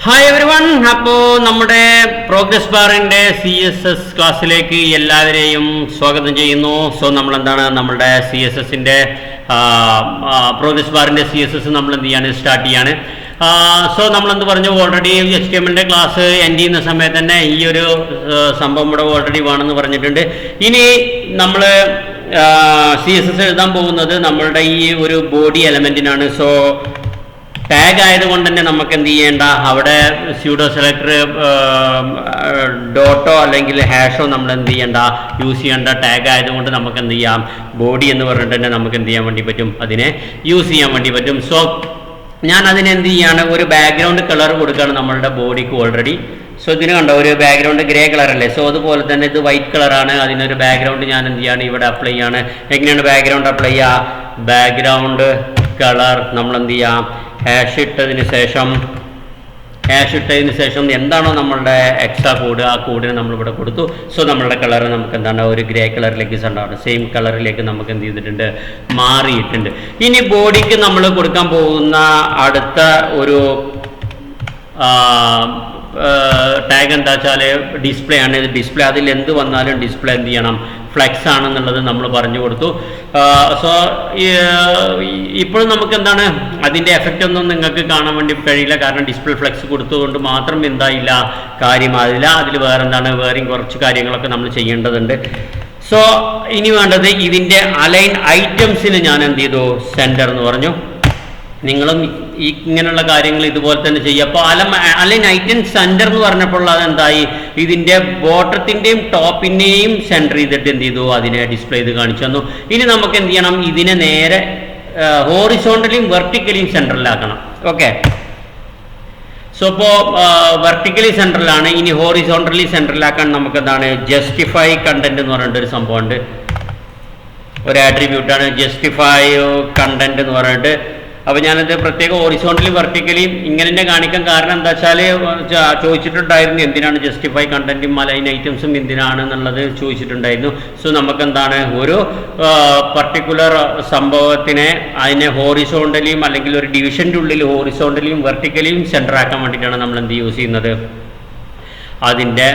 Hi every one. അപ്പോൾ നമ്മുടെ progress ബാറിൻ്റെ CSS ക്ലാസ്സിലേക്ക് എല്ലാവരെയും സ്വാഗതം ചെയ്യുന്നു. സോ നമ്മളെന്താണ് നമ്മളുടെ CSSൻ്റെ പ്രോഗ്രസ് ബാറിൻ്റെ CSS നമ്മൾ എന്ത് ചെയ്യാണ്, സ്റ്റാർട്ട് ചെയ്യാണ്. സോ നമ്മളെന്ത് പറഞ്ഞു, ഓൾറെഡി HTML ക്ലാസ് എൻഡ് ചെയ്യുന്ന സമയത്ത് തന്നെ ഈ ഒരു സംഭവം ഇവിടെ ഓൾറെഡി വേണമെന്ന് പറഞ്ഞിട്ടുണ്ട്. ഇനി നമ്മൾ CSS എഴുതാൻ പോകുന്നത് നമ്മളുടെ ഈ ഒരു ബോഡി എലമെൻറ്റിനാണ്. സോ ടാഗ് ആയതുകൊണ്ട് തന്നെ നമുക്ക് എന്ത് ചെയ്യേണ്ട, അവിടെ സ്യൂഡോ സെലക്ടർ ഡോട്ടോ അല്ലെങ്കിൽ ഹാഷോ നമ്മൾ എന്ത് ചെയ്യേണ്ട, യൂസ് ചെയ്യേണ്ട. ടാഗ് ആയതുകൊണ്ട് നമുക്ക് എന്ത് ചെയ്യാം, ബോഡി എന്ന് പറഞ്ഞിട്ട് തന്നെ നമുക്ക് എന്ത് ചെയ്യാൻ വേണ്ടി പറ്റും, അതിനെ യൂസ് ചെയ്യാൻ വേണ്ടി പറ്റും. സോ ഞാൻ അതിനെന്ത് ചെയ്യാണ്, ഒരു ബാക്ക്ഗ്രൗണ്ട് കളർ കൊടുക്കുകയാണ് നമ്മളുടെ ബോഡിക്ക് ഓൾറെഡി. സോ ഇതിന് കണ്ടോ, ഒരു ബാക്ക്ഗ്രൗണ്ട് ഗ്രേ കളർ അല്ലേ. സോ അതുപോലെ തന്നെ ഇത് വൈറ്റ് കളറാണ്, അതിനൊരു ബാക്ക്ഗ്രൗണ്ട് ഞാൻ എന്ത് ചെയ്യാണ്, ഇവിടെ അപ്ലൈ ചെയ്യാണ്. എങ്ങനെയാണ് ബാക്ക്ഗ്രൗണ്ട് അപ്ലൈ ചെയ്യുക, ബാക്ക്ഗ്രൗണ്ട് കളർ നമ്മൾ എന്ത് ചെയ്യാം, ഹാഷ് ഇട്ടതിന് ശേഷം എന്താണോ നമ്മളുടെ എക്സ്ട്രാ കോഡ്, ആ കോഡിന് നമ്മളിവിടെ കൊടുത്തു. സോ നമ്മളുടെ കളർ നമുക്ക് എന്താണ്, ഒരു ഗ്രേ കളറിലേക്ക് ഉണ്ടാവും, സെയിം കളറിലേക്ക് നമുക്ക് എന്ത് ചെയ്തിട്ടുണ്ട്, മാറിയിട്ടുണ്ട്. ഇനി ബോഡിക്ക് നമ്മൾ കൊടുക്കാൻ പോകുന്ന അടുത്ത ഒരു ടാഗ് എന്താ വെച്ചാൽ ഡിസ്പ്ലേ ആണ്. ഡിസ്പ്ലേ അതിൽ എന്ത് വന്നാലും ഡിസ്പ്ലേ എന്ത് ചെയ്യണം, ഫ്ലെക്സ് ആണെന്നുള്ളത് നമ്മൾ പറഞ്ഞു കൊടുത്തു. സോ ഇപ്പോഴും നമുക്ക് എന്താണ്, അതിൻ്റെ എഫക്റ്റ് ഒന്നും നിങ്ങൾക്ക് കാണാൻ വേണ്ടി കഴിയില്ല, കാരണം ഡിസ്പ്ലേ ഫ്ലെക്സ് കൊടുത്തുകൊണ്ട് മാത്രം എന്തായില്ല, കാര്യമായില്ല. അതിൽ വേറെയും കുറച്ച് കാര്യങ്ങളൊക്കെ നമ്മൾ ചെയ്യേണ്ടതുണ്ട്. സോ ഇനി വേണ്ടത് ഇതിൻ്റെ അലൈൻ ഐറ്റംസിന് ഞാൻ എന്ത് ചെയ്തു, സെൻറ്റർ എന്ന് പറഞ്ഞു. നിങ്ങളും ഇങ്ങനെയുള്ള കാര്യങ്ങൾ ഇതുപോലെ തന്നെ ചെയ്യുക. അപ്പോൾ അലൈൻ ഐറ്റം സെൻറ്റർ എന്ന് പറഞ്ഞപ്പോൾ അതെന്തായി, ഇതിൻ്റെ ബോട്ടത്തിൻ്റെയും ടോപ്പിൻ്റെയും സെൻറ്റർ ചെയ്തിട്ട് എന്ത് ചെയ്തു, അതിനെ ഡിസ്പ്ലേ ചെയ്ത് കാണിച്ചു തന്നു. ഇനി നമുക്ക് എന്ത് ചെയ്യണം, ഇതിനെ നേരെ ഹോറിസോണ്ടലിയും വെർട്ടിക്കലിയും സെൻറ്ററിലാക്കണം. ഓക്കെ, സോ ഇപ്പോൾ വെർട്ടിക്കലി സെൻറ്ററിലാണ്. ഇനി ഹോറിസോണ്ടലി സെൻറ്ററിലാക്കാൻ നമുക്ക് എന്താണ്, ജസ്റ്റിഫൈ കണ്ടന്റ് എന്ന് പറഞ്ഞിട്ട് ഒരു സംഭവമുണ്ട്, ഒരു ആട്രിബ്യൂട്ടാണ് ജസ്റ്റിഫൈ കണ്ടന്റ് എന്ന് പറഞ്ഞിട്ട്. അപ്പോൾ ഞാനത് പ്രത്യേകം ഹോറിസോണ്ടലി വെർട്ടിക്കലിയും ഇങ്ങനെ തന്നെ കാണിക്കാൻ കാരണം എന്താ വെച്ചാൽ, ചോദിച്ചിട്ടുണ്ടായിരുന്നു എന്തിനാണ് ജസ്റ്റിഫൈ കണ്ടന്റും അലൈൻ ഐറ്റംസും എന്തിനാണെന്നുള്ളത് ചോദിച്ചിട്ടുണ്ടായിരുന്നു. സോ നമുക്ക് എന്താണ്, ഒരു പർട്ടിക്കുലർ സംഭവത്തിനെ അതിനെ ഹോറിസോണ്ടലിയും അല്ലെങ്കിൽ ഒരു ഡിവിഷൻ്റെ ഉള്ളിൽ ഹോറിസോണ്ടലിയും വെർട്ടിക്കലിയും സെൻറ്റർ ആക്കാൻ വേണ്ടിയിട്ടാണ് നമ്മൾ എന്ത് യൂസ് ചെയ്യുന്നത്, അതിൻ്റെ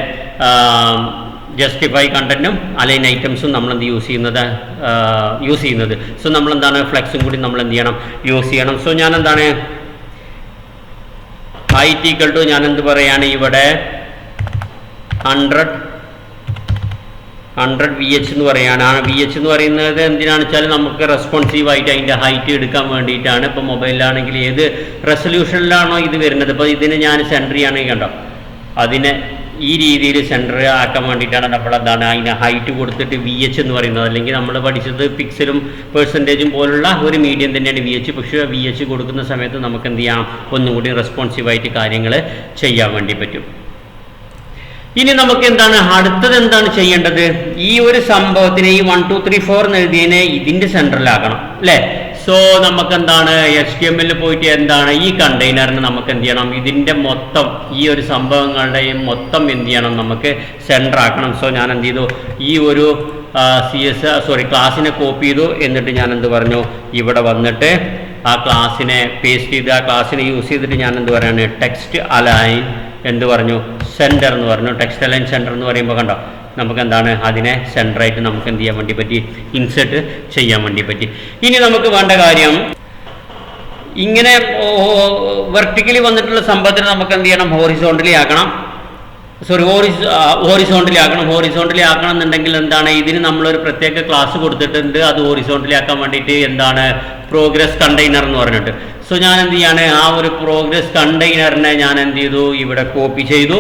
ജസ്റ്റിഫൈ കണ്ടന്റും അലൈൻ ഐറ്റംസും നമ്മളെന്ത് യൂസ് ചെയ്യുന്നത്. സോ നമ്മളെന്താണ്, ഫ്ലെക്സും കൂടി നമ്മൾ എന്ത് ചെയ്യണം, യൂസ് ചെയ്യണം. സോ ഞാൻ എന്താണ്, ഹൈറ്റ് ഈക്വൽ ടു ഞാൻ എന്ത് പറയാണ്, ഇവിടെ 100 VH എന്ന് പറയാണ്. VH എന്ന് പറയുന്നത് എന്തിനാണെന്ന് വെച്ചാൽ നമുക്ക് റെസ്പോൺസീവായിട്ട് അതിൻ്റെ ഹൈറ്റ് എടുക്കാൻ വേണ്ടിയിട്ടാണ്. ഇപ്പോൾ മൊബൈലിലാണെങ്കിൽ ഏത് റെസൊല്യൂഷനിലാണോ ഇത് വരുന്നത്, ഇപ്പോൾ ഇതിന് ഞാൻ സെൻറ്റർ ചെയ്യുകയാണെങ്കിൽ കണ്ടോ, അതിനെ ഈ രീതിയിൽ സെൻറ്റർ ആക്കാൻ വേണ്ടിയിട്ടാണ് നമ്മൾ എന്താണ്, അതിന് ഹൈറ്റ് കൊടുത്തിട്ട് VH എന്ന് പറയുന്നത്. അല്ലെങ്കിൽ നമ്മൾ പഠിച്ചത് പിക്സലും പെർസെൻറ്റേജും പോലുള്ള ഒരു മീഡിയം തന്നെയാണ് VH. പക്ഷേ VH കൊടുക്കുന്ന സമയത്ത് നമുക്ക് എന്ത് ചെയ്യാം, ഒന്നും കൂടി റെസ്പോൺസീവായിട്ട് കാര്യങ്ങൾ ചെയ്യാൻ വേണ്ടി പറ്റും. ഇനി നമുക്ക് എന്താണ്, അടുത്തത് എന്താണ് ചെയ്യേണ്ടത്, ഈ ഒരു സംഭവത്തിനെ ഈ 1 2 3 4 എന്ന് എഴുതിയതിനെ ഇതിൻ്റെ സെൻറ്ററിലാക്കണം അല്ലേ. സോ നമുക്ക് എന്താണ്, HTML പോയിട്ട് എന്താണ്, ഈ കണ്ടെയ്നറിന് നമുക്ക് എന്ത് ചെയ്യണം, ഇതിൻ്റെ മൊത്തം ഈ ഒരു സംഭവങ്ങളുടെയും മൊത്തം എന്ത് ചെയ്യണം, നമുക്ക് സെൻറ്റർ ആക്കണം. സോ ഞാൻ എന്ത് ചെയ്തു, ഈ ഒരു ക്ലാസ്സിനെ കോപ്പി ചെയ്തു. എന്നിട്ട് ഞാൻ എന്ത് പറഞ്ഞു, ഇവിടെ വന്നിട്ട് ആ ക്ലാസ്സിനെ പേസ്റ്റ് ചെയ്ത് ആ ക്ലാസ്സിനെ യൂസ് ചെയ്തിട്ട് ഞാൻ എന്ത് പറയാണ്, ടെക്സ്റ്റ് അലൈൻ എന്ത് പറഞ്ഞു, സെൻറ്റർ എന്ന് പറഞ്ഞു. ടെക്സ്റ്റ് അലൈൻ സെൻറ്റർ എന്ന് പറയുമ്പോൾ കണ്ടോ, നമുക്ക് എന്താണ്, അതിനെ സെൻറ്ററായിട്ട് നമുക്ക് എന്ത് ചെയ്യാൻ വേണ്ടി പറ്റി, ഇൻസെർട്ട് ചെയ്യാൻ വേണ്ടി പറ്റി. ഇനി നമുക്ക് വേണ്ട കാര്യം, ഇങ്ങനെ വെർട്ടിക്കലി വന്നിട്ടുള്ള സംഭവത്തിന് നമുക്ക് എന്ത് ചെയ്യണം, ഹോറിസോണ്ടലി ആക്കണം എന്നുണ്ടെങ്കിൽ എന്താണ്, ഇതിന് നമ്മളൊരു പ്രത്യേക ക്ലാസ് കൊടുത്തിട്ടുണ്ട്, അത് ഹോറിസോണ്ടലി ആക്കാൻ വേണ്ടിയിട്ട്. എന്താണ്, പ്രോഗ്രസ് കണ്ടെയ്നർ എന്ന് പറഞ്ഞിട്ട്. സോ ഞാൻ എന്ത് ചെയ്യാണ്, ആ ഒരു പ്രോഗ്രസ് കണ്ടെയ്നറിനെ ഞാൻ എന്ത് ചെയ്തു, ഇവിടെ കോപ്പി ചെയ്തു.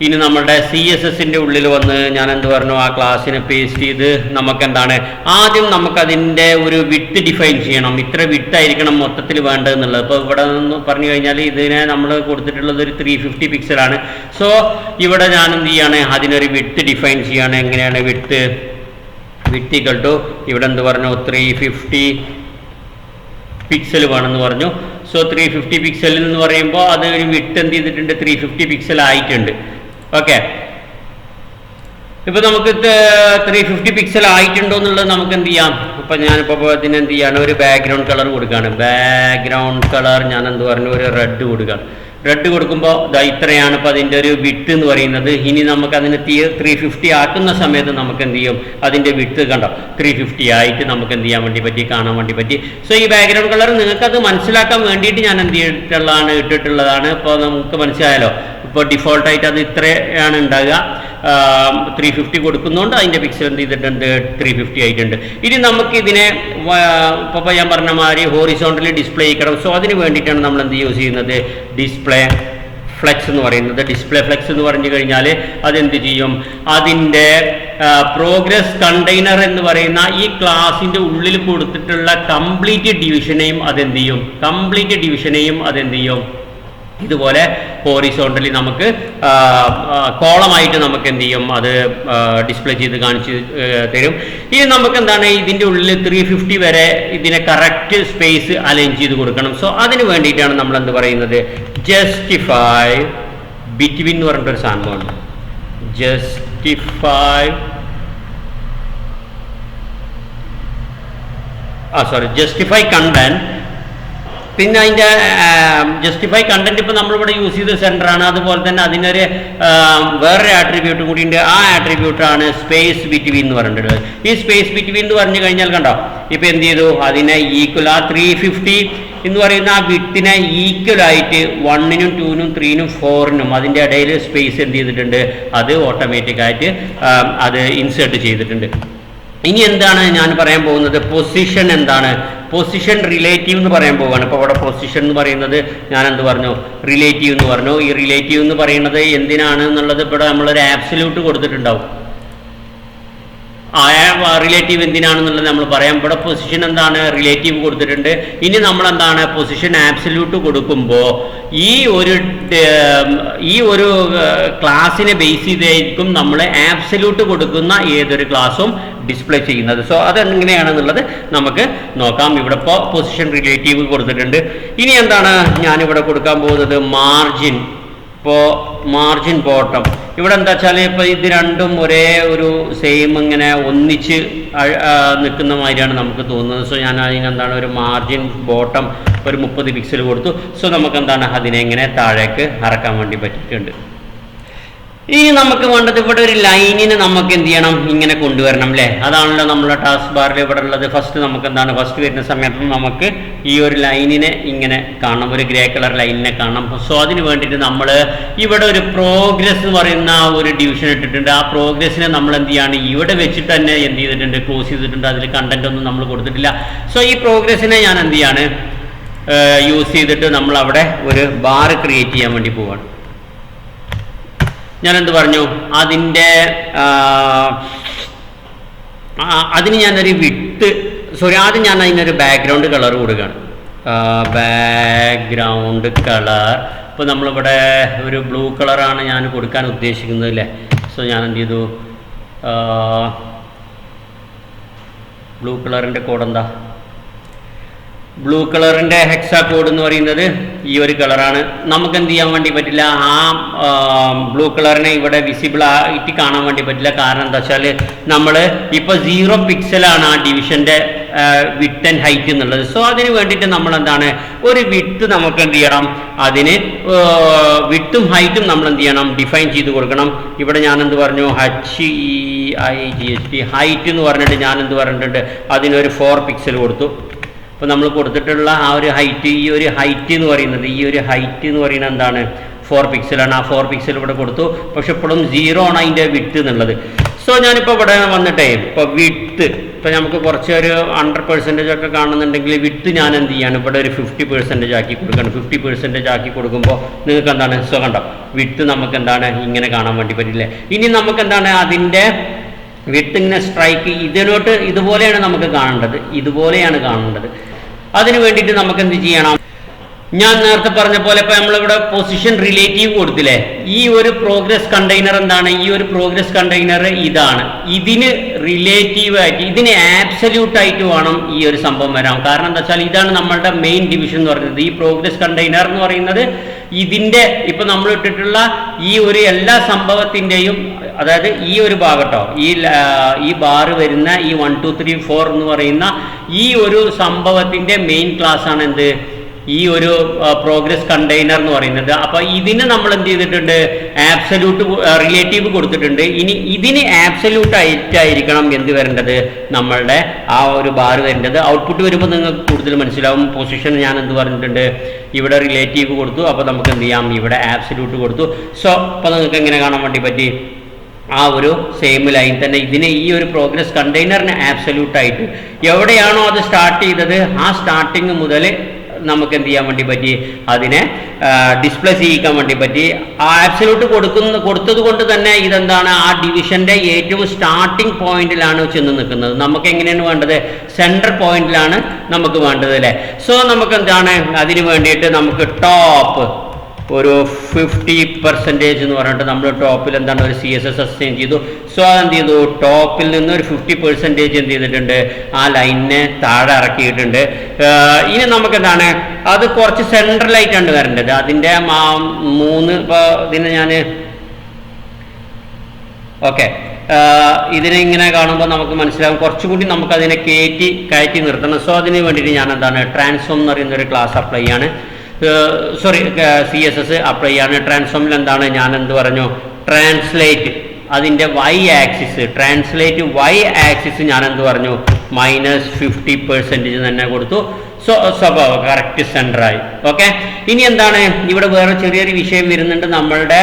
ഇനി നമ്മളുടെ CSSൻ്റെ ഉള്ളിൽ വന്ന് ഞാൻ എന്ത് പറഞ്ഞു, ആ ക്ലാസ്സിനെ പേസ്റ്റ് ചെയ്ത് നമുക്ക് എന്താണ്, ആദ്യം നമുക്കതിൻ്റെ ഒരു വിഡ്ത്ത് ഡിഫൈൻ ചെയ്യണം. ഇത്ര വിഡ്ത്ത് ആയിരിക്കണം മൊത്തത്തിൽ വേണ്ടതെന്നുള്ളത്. ഇപ്പോൾ ഇവിടെ നിന്ന് പറഞ്ഞു കഴിഞ്ഞാൽ ഇതിനെ നമ്മൾ കൊടുത്തിട്ടുള്ളത് ഒരു 350 പിക്സലാണ്. സോ ഇവിടെ ഞാൻ എന്ത് ചെയ്യാണ്, അതിനൊരു വിഡ്ത്ത് ഡിഫൈൻ ചെയ്യാണ്. എങ്ങനെയാണ് വിഡ്ത്ത് ഈക്വൽ ടു, ഇവിടെ എന്ത് പറഞ്ഞു, 350 പിക്സൽ വേണമെന്ന് പറഞ്ഞു. സോ 350 പിക്സൽ എന്ന് പറയുമ്പോൾ അത് ഒരു വിഡ്ത്ത് എന്ത് ചെയ്തിട്ടുണ്ട്, 350 പിക്സൽ ആയിട്ടുണ്ട്. ഓക്കെ, ഇപ്പൊ നമുക്ക് 350 പിക്സൽ ആയിട്ടുണ്ടോ എന്നുള്ളത് നമുക്ക് എന്ത് ചെയ്യാം. ഇപ്പൊ ഞാനിപ്പോ ഇതിന് എന്ത് ചെയ്യാണ്, ഒരു ബാക്ക്ഗ്രൗണ്ട് കളർ കൊടുക്കുകയാണ്. ബാക്ക്ഗ്രൗണ്ട് കളർ ഞാൻ എന്ത് പറഞ്ഞു, ഒരു റെഡ് കൊടുക്കുകയാണ്. റെഡ് കൊടുക്കുമ്പോൾ ഇത്രയാണ് ഇപ്പോൾ അതിൻ്റെ ഒരു വിട്ട് എന്ന് പറയുന്നത്. ഇനി നമുക്ക് അതിന് 350 ആക്കുന്ന സമയത്ത് നമുക്ക് എന്ത് ചെയ്യും, അതിൻ്റെ വിട്ട് കണ്ടോ 350 ആയിട്ട് നമുക്ക് എന്ത് ചെയ്യാൻ വേണ്ടി പറ്റി, കാണാൻ വേണ്ടി പറ്റി. സോ ഈ ബാക്ക്ഗ്രൗണ്ട് കളർ നിങ്ങൾക്കത് മനസ്സിലാക്കാൻ വേണ്ടിയിട്ട് ഞാൻ എന്ത് ചെയ്തിട്ടുള്ളതാണ്, ഇട്ടിട്ടുള്ളതാണ്. ഇപ്പോൾ നമുക്ക് മനസ്സിലായാലോ. ഇപ്പോൾ ഡിഫോൾട്ടായിട്ട് അത് ഇത്രയാണ് ഉണ്ടാകുക. 350 കൊടുക്കുന്നതുകൊണ്ട് അതിൻ്റെ പിക്സൽ എന്ത് ചെയ്തിട്ടുണ്ട്, 350 ആയിട്ടുണ്ട്. ഇനി നമുക്ക് ഇതിനെ ഇപ്പോൾ ഞാൻ പറഞ്ഞ മാതിരി ഹോറിസോണ്ടലി ഡിസ്പ്ലേ ചെയ്യണം. സോ അതിന് വേണ്ടിയിട്ടാണ് നമ്മൾ എന്ത് യൂസ് ചെയ്യുന്നത്, ഡിസ്പ്ലേ ഫ്ലെക്സ് എന്ന് പറയുന്നത്. ഡിസ്പ്ലേ ഫ്ലെക്സ് എന്ന് പറഞ്ഞു കഴിഞ്ഞാൽ അതെന്ത് ചെയ്യും, അതിൻ്റെ പ്രോഗ്രസ് കണ്ടെയ്നർ എന്ന് പറയുന്ന ഈ ക്ലാസിൻ്റെ ഉള്ളിൽ കൊടുത്തിട്ടുള്ള കംപ്ലീറ്റ് ഡിവിഷനെയും അതെന്ത് ചെയ്യും, ഇതുപോലെ ഹോറിസോണ്ടലി നമുക്ക് കോളമായിട്ട് നമുക്ക് എന്ത് ചെയ്യും, അത് ഡിസ്പ്ലേ ചെയ്ത് കാണിച്ച് തരും. ഇനി നമുക്ക് എന്താണ്, ഇതിൻ്റെ ഉള്ളിൽ 350 വരെ ഇതിനെ കറക്റ്റ് സ്പേസ് അലൈൻ ചെയ്ത് കൊടുക്കണം. സോ അതിന് വേണ്ടിയിട്ടാണ് നമ്മൾ എന്ത് പറയുന്നത്, ജസ്റ്റിഫൈ ബിറ്റ്വീൻ എന്ന് പറഞ്ഞിട്ടൊരു സാധനമുണ്ട്. Justify content. പിന്നെ അതിൻ്റെ ജസ്റ്റിഫൈ കണ്ടന്റ് ഇപ്പോൾ നമ്മളിവിടെ യൂസ് ചെയ്ത സെൻറ്ററാണ്. അതുപോലെ തന്നെ അതിനൊരു വേറൊരു ആട്രിബ്യൂട്ട് കൂടിയുണ്ട്. ആ ആട്രിബ്യൂട്ടാണ് സ്പേസ് ബിറ്റ്വീൻ എന്ന് പറഞ്ഞിട്ടുള്ളത്. ഈ സ്പേസ് ബിറ്റ്വീൻ എന്ന് പറഞ്ഞു കഴിഞ്ഞാൽ കണ്ടോ, ഇപ്പോൾ എന്ത് ചെയ്തു, അതിനെ ഈക്വൽ, ആ 350 എന്ന് പറയുന്ന ആ വിട്ടിനെ ഈക്വലായിട്ട് 1നും 2നും 3നും 4നും അതിൻ്റെ ഇടയിൽ സ്പേസ് എന്ത് ചെയ്തിട്ടുണ്ട്, അത് ഓട്ടോമാറ്റിക്കായിട്ട് അത് ഇൻസേർട്ട് ചെയ്തിട്ടുണ്ട്. ഇനി എന്താണ് ഞാൻ പറയാൻ പോകുന്നത്, പൊസിഷൻ എന്താണ്, പൊസിഷൻ റിലേറ്റീവ് എന്ന് പറയാൻ പോവുകയാണ്. ഇപ്പോൾ ഇവിടെ പൊസിഷൻ എന്ന് പറയുന്നത് ഞാൻ എന്ത് പറഞ്ഞു, റിലേറ്റീവ് എന്ന് പറഞ്ഞു. ഈ റിലേറ്റീവ് എന്ന് പറയുന്നത് എന്തിനാണ് എന്നുള്ളത് ഇവിടെ നമ്മളൊരു ആബ്സല്യൂട്ട് കൊടുത്തിട്ടുണ്ടാവും. റിലേറ്റീവ് എന്തിനാണെന്നുള്ളത് നമ്മൾ പറയാം. ഇവിടെ പൊസിഷൻ എന്താണ്, റിലേറ്റീവ് കൊടുത്തിട്ടുണ്ട്. ഇനി നമ്മൾ എന്താണ്, പൊസിഷൻ ആബ്സല്യൂട്ട് കൊടുക്കുമ്പോൾ ഈ ഒരു ക്ലാസ്സിനെ ബേസ് ചെയ്തായിരിക്കും നമ്മൾ ആബ്സല്യൂട്ട് കൊടുക്കുന്ന ഏതൊരു ക്ലാസ്സും ഡിസ്പ്ലേ ചെയ്യുന്നത്. സോ അതെങ്ങനെയാണെന്നുള്ളത് നമുക്ക് നോക്കാം. ഇവിടെ ഇപ്പോൾ പൊസിഷൻ റിലേറ്റീവ് കൊടുത്തിട്ടുണ്ട്. ഇനി എന്താണ് ഞാനിവിടെ കൊടുക്കാൻ പോകുന്നത്, മാർജിൻ. ഇപ്പോൾ മാർജിൻ ബോട്ടം ഇവിടെ എന്താ വെച്ചാൽ, ഇപ്പോൾ ഇത് രണ്ടും ഒരേ ഒരു സെയിം ഇങ്ങനെ ഒന്നിച്ച് നിൽക്കുന്ന മാതിരിയാണ് നമുക്ക് തോന്നുന്നത്. സോ ഞാൻ അതിനെന്താണ് ഒരു മാർജിൻ ബോട്ടം ഒരു 30 പിക്സൽ കൊടുത്തു. സോ നമുക്ക് എന്താണ് അതിനെ ഇങ്ങനെ താഴേക്ക് ഇറക്കാൻ വേണ്ടി പറ്റിയിട്ടുണ്ട്. ഇനി നമുക്ക് വേണ്ടത് ഇവിടെ ഒരു ലൈനിനെ നമുക്ക് എന്ത് ചെയ്യണം, ഇങ്ങനെ കൊണ്ടുവരണം അല്ലേ. അതാണല്ലോ നമ്മളെ ടാസ്ക് ബാറിൽ ഇവിടെ ഉള്ളത്. ഫസ്റ്റ് നമുക്ക് എന്താണ്, ഫസ്റ്റ് വരുന്ന സമയത്ത് നമുക്ക് ഈ ഒരു ലൈനിനെ ഇങ്ങനെ കാണണം, ഒരു ഗ്രേ കളർ ലൈനിനെ കാണണം. സോ അതിന് വേണ്ടിയിട്ട് നമ്മൾ ഇവിടെ ഒരു പ്രോഗ്രസ് എന്ന് പറയുന്ന ഒരു ഡിവിഷൻ ഇട്ടിട്ടുണ്ട്. ആ പ്രോഗ്രസ്സിനെ നമ്മൾ എന്ത് ചെയ്യാണ്, ഇവിടെ വെച്ചിട്ട് തന്നെ എന്ത് ചെയ്തിട്ടുണ്ട്, ക്ലോസ് ചെയ്തിട്ടുണ്ട്. അതിൽ കണ്ടന്റ് ഒന്നും നമ്മൾ കൊടുത്തിട്ടില്ല. സോ ഈ പ്രോഗ്രസ്സിനെ ഞാൻ എന്ത് ചെയ്യാണ്, യൂസ് ചെയ്തിട്ട് നമ്മൾ അവിടെ ഒരു ബാർ ക്രിയേറ്റ് ചെയ്യാൻ വേണ്ടി പോവാണ്. ഞാനെന്ത് പറഞ്ഞു, അതിന് ഞാനൊരു ആദ്യം ഞാൻ അതിനൊരു ബാക്ക്ഗ്രൗണ്ട് കളർ കൊടുക്കുകയാണ്. ബാക്ക്ഗ്രൗണ്ട് കളർ ഇപ്പോൾ നമ്മളിവിടെ ഒരു ബ്ലൂ കളറാണ് ഞാൻ കൊടുക്കാൻ ഉദ്ദേശിക്കുന്നത് അല്ലേ. സോ ഞാൻ എന്ത് ചെയ്തു, ബ്ലൂ കളറിൻ്റെ കോഡ് എന്താ, ബ്ലൂ കളറിൻ്റെ ഹെക്സാ കോഡ് എന്ന് പറയുന്നത് ഈ ഒരു കളറാണ്. നമുക്ക് എന്ത് ചെയ്യാൻ വേണ്ടി പറ്റില്ല, ആ ബ്ലൂ കളറിനെ ഇവിടെ വിസിബിൾ ആയിട്ട് കാണാൻ വേണ്ടി പറ്റില്ല. കാരണം എന്താ വെച്ചാൽ നമ്മൾ ഇപ്പോൾ 0 പിക്സലാണ് ആ ഡിവിഷൻ്റെ വിഡ്ത്ത് ആൻഡ് ഹൈറ്റ് എന്നുള്ളത്. സോ അതിന് വേണ്ടിയിട്ട് നമ്മൾ എന്താണ്, ഒരു വിഡ്ത്ത് നമുക്ക് എന്ത് ചെയ്യണം, അതിന് വിഡ്ത്തും ഹൈറ്റും നമ്മൾ എന്ത് ചെയ്യണം, ഡിഫൈൻ ചെയ്ത് കൊടുക്കണം. ഇവിടെ ഞാൻ എന്ത് പറഞ്ഞു, HEIGHT ഹൈറ്റ് എന്ന് പറഞ്ഞിട്ട് ഞാൻ എന്ത് പറഞ്ഞിട്ടുണ്ട്, അതിനൊരു 4 പിക്സൽ കൊടുത്തു. അപ്പോൾ നമ്മൾ കൊടുത്തിട്ടുള്ള ആ ഒരു ഹൈറ്റ്, ഈ ഒരു ഹൈറ്റ് എന്ന് പറയുന്നത് എന്താണ്, 4 പിക്സലാണ്. ആ 4 പിക്സൽ ഇവിടെ കൊടുത്തു. പക്ഷെ ഇപ്പോഴും 0 ആണ് അതിൻ്റെ വിഡ്ത്ത് എന്നുള്ളത്. സോ ഞാനിപ്പോൾ ഇവിടെ വന്നിട്ടേ, ഇപ്പോൾ വിഡ്ത്ത് ഇപ്പോൾ നമുക്ക് കുറച്ച് ഒരു 100% ഒക്കെ കാണുന്നുണ്ടെങ്കിൽ വിഡ്ത്ത് ഞാൻ എന്ത് ചെയ്യാണ്, ഇവിടെ ഒരു 50% ആക്കി കൊടുക്കണം. 50% ആക്കി കൊടുക്കുമ്പോൾ നിങ്ങൾക്ക് എന്താണ്, സോ കണ്ടോ വിഡ്ത്ത് നമുക്ക് എന്താണ് ഇങ്ങനെ കാണാൻ വേണ്ടി പറ്റില്ലേ. ഇനി നമുക്ക് എന്താണ്, അതിൻ്റെ വിഡ്ത്ത് ഇങ്ങനെ സ്ട്രൈക്ക് ഇതുപോലെയാണ് നമുക്ക് കാണേണ്ടത്. അതിന് വേണ്ടിയിട്ട് നമുക്ക് എന്ത് ചെയ്യണം, ഞാൻ നേരത്തെ പറഞ്ഞ പോലെ ഇപ്പോൾ നമ്മളിവിടെ പൊസിഷൻ റിലേറ്റീവ് കൊടുത്തില്ലേ. ഈ ഒരു പ്രോഗ്രസ് കണ്ടെയ്നർ എന്താണ്, ഈ ഒരു പ്രോഗ്രസ് കണ്ടെയ്നർ ഇതാണ്. ഇതിന് റിലേറ്റീവായിട്ട്, ഇതിന് ആബ്സല്യൂട്ടായിട്ട് വേണം ഈ ഒരു സംഭവം വരാം. കാരണം എന്താ വെച്ചാൽ ഇതാണ് നമ്മളുടെ മെയിൻ ഡിവിഷൻ എന്ന് പറയുന്നത്. ഈ പ്രോഗ്രസ് കണ്ടെയ്നർ എന്ന് പറയുന്നത് ഇതിൻ്റെ ഇപ്പം നമ്മൾ ഇട്ടിട്ടുള്ള ഈ ഒരു എല്ലാ സംഭവത്തിൻ്റെയും, അതായത് ഈ ഒരു ഭാഗട്ടോ, ഈ ബാറ് വരുന്ന ഈ 1 2 3 4 എന്ന് പറയുന്ന ഈ ഒരു സംഭവത്തിൻ്റെ മെയിൻ ക്ലാസ് ആണ് എന്ത്, ഈ ഒരു പ്രോഗ്രസ് കണ്ടെയ്നർ എന്ന് പറയുന്നത്. അപ്പോൾ ഇതിന് നമ്മൾ എന്ത് ചെയ്തിട്ടുണ്ട്, ആബ്സല്യൂട്ട് റിലേറ്റീവ് കൊടുത്തിട്ടുണ്ട്. ഇനി ഇതിന് ആബ്സല്യൂട്ട് ആയിട്ടായിരിക്കണം എന്ത് വരേണ്ടത്, നമ്മളുടെ ആ ഒരു ബാർ വരേണ്ടത്. ഔട്ട്പുട്ട് വരുമ്പോൾ നിങ്ങൾക്ക് കൂടുതൽ മനസ്സിലാവും. പൊസിഷൻ ഞാൻ എന്ത് പറഞ്ഞിട്ടുണ്ട്, ഇവിടെ റിലേറ്റീവ് കൊടുത്തു. അപ്പോൾ നമുക്ക് എന്ത് ചെയ്യാം, ഇവിടെ ആബ്സല്യൂട്ട് കൊടുത്തു. സോ അപ്പോൾ നിങ്ങൾക്ക് എങ്ങനെ കാണാൻ വേണ്ടി പറ്റി, ആ ഒരു സെയിം ലൈൻ തന്നെ ഇതിന് ഈ ഒരു പ്രോഗ്രസ് കണ്ടെയ്നറിന് ആബ്സല്യൂട്ടായിട്ട് എവിടെയാണോ അത് സ്റ്റാർട്ട് ചെയ്തത്, ആ സ്റ്റാർട്ടിങ് മുതൽ നമുക്ക് എന്ത് ചെയ്യാൻ വേണ്ടി പറ്റി, അതിനെ ഡിസ്പ്ലേ ചെയ്യിക്കാൻ വേണ്ടി പറ്റി. ആ ആബ്സല്യൂട്ട് കൊടുത്തത് കൊണ്ട് തന്നെ ഇതെന്താണ്, ആ ഡിവിഷൻ്റെ ഏറ്റവും സ്റ്റാർട്ടിങ് പോയിന്റിലാണ് ചെന്ന് നിൽക്കുന്നത്. നമുക്ക് എങ്ങനെയാണ് വേണ്ടത്, സെൻട്രൽ പോയിന്റിലാണ് നമുക്ക് വേണ്ടത് അല്ലേ. സോ നമുക്ക് എന്താണ്, അതിന് വേണ്ടിയിട്ട് നമുക്ക് ടോപ്പ് ഒരു 50% എന്ന് പറഞ്ഞിട്ട് നമ്മൾ ടോപ്പിൽ എന്താണ് ഒരു CSS അസൈൻ ചെയ്തു. സോ അതെന്ത് ചെയ്തു, ടോപ്പിൽ നിന്ന് ഒരു 50% എന്ത് ചെയ്തിട്ടുണ്ട്, ആ ലൈനിനെ താഴെ ഇറക്കിയിട്ടുണ്ട്. ഇനി നമുക്ക് എന്താണ്, അത് കുറച്ച് സെൻട്രലായിട്ടാണ് വരേണ്ടത്. അതിൻ്റെ 3 ഇപ്പോൾ ഇതിന് ഞാൻ ഓക്കെ ഇതിനെ ഇങ്ങനെ കാണുമ്പോൾ നമുക്ക് മനസ്സിലാവും, കുറച്ചുകൂടി നമുക്ക് അതിനെ കയറ്റി നിർത്തണം. സോ അതിന് വേണ്ടിയിട്ട് ഞാൻ എന്താണ്, ട്രാൻസ്ഫോം എന്ന് പറയുന്ന ഒരു ക്ലാസ് അപ്ലൈ ചെയ്യാണ്. CSS അപ്ലൈ ചെയ്യാണ്. ട്രാൻസ്ഫോമിൽ എന്താണ്, ഞാൻ എന്ത് പറഞ്ഞു, ട്രാൻസ്ലേറ്റ് അതിൻ്റെ Y axis, translate Y axis ഞാൻ എന്ത് പറഞ്ഞു, -50% തന്നെ കൊടുത്തു. സോ സ്വഭാവം കറക്റ്റ് സെൻറ്ററായി. ഓക്കെ, ഇനി എന്താണ്, ഇവിടെ വേറെ ചെറിയൊരു വിഷയം വരുന്നുണ്ട്. നമ്മളുടെ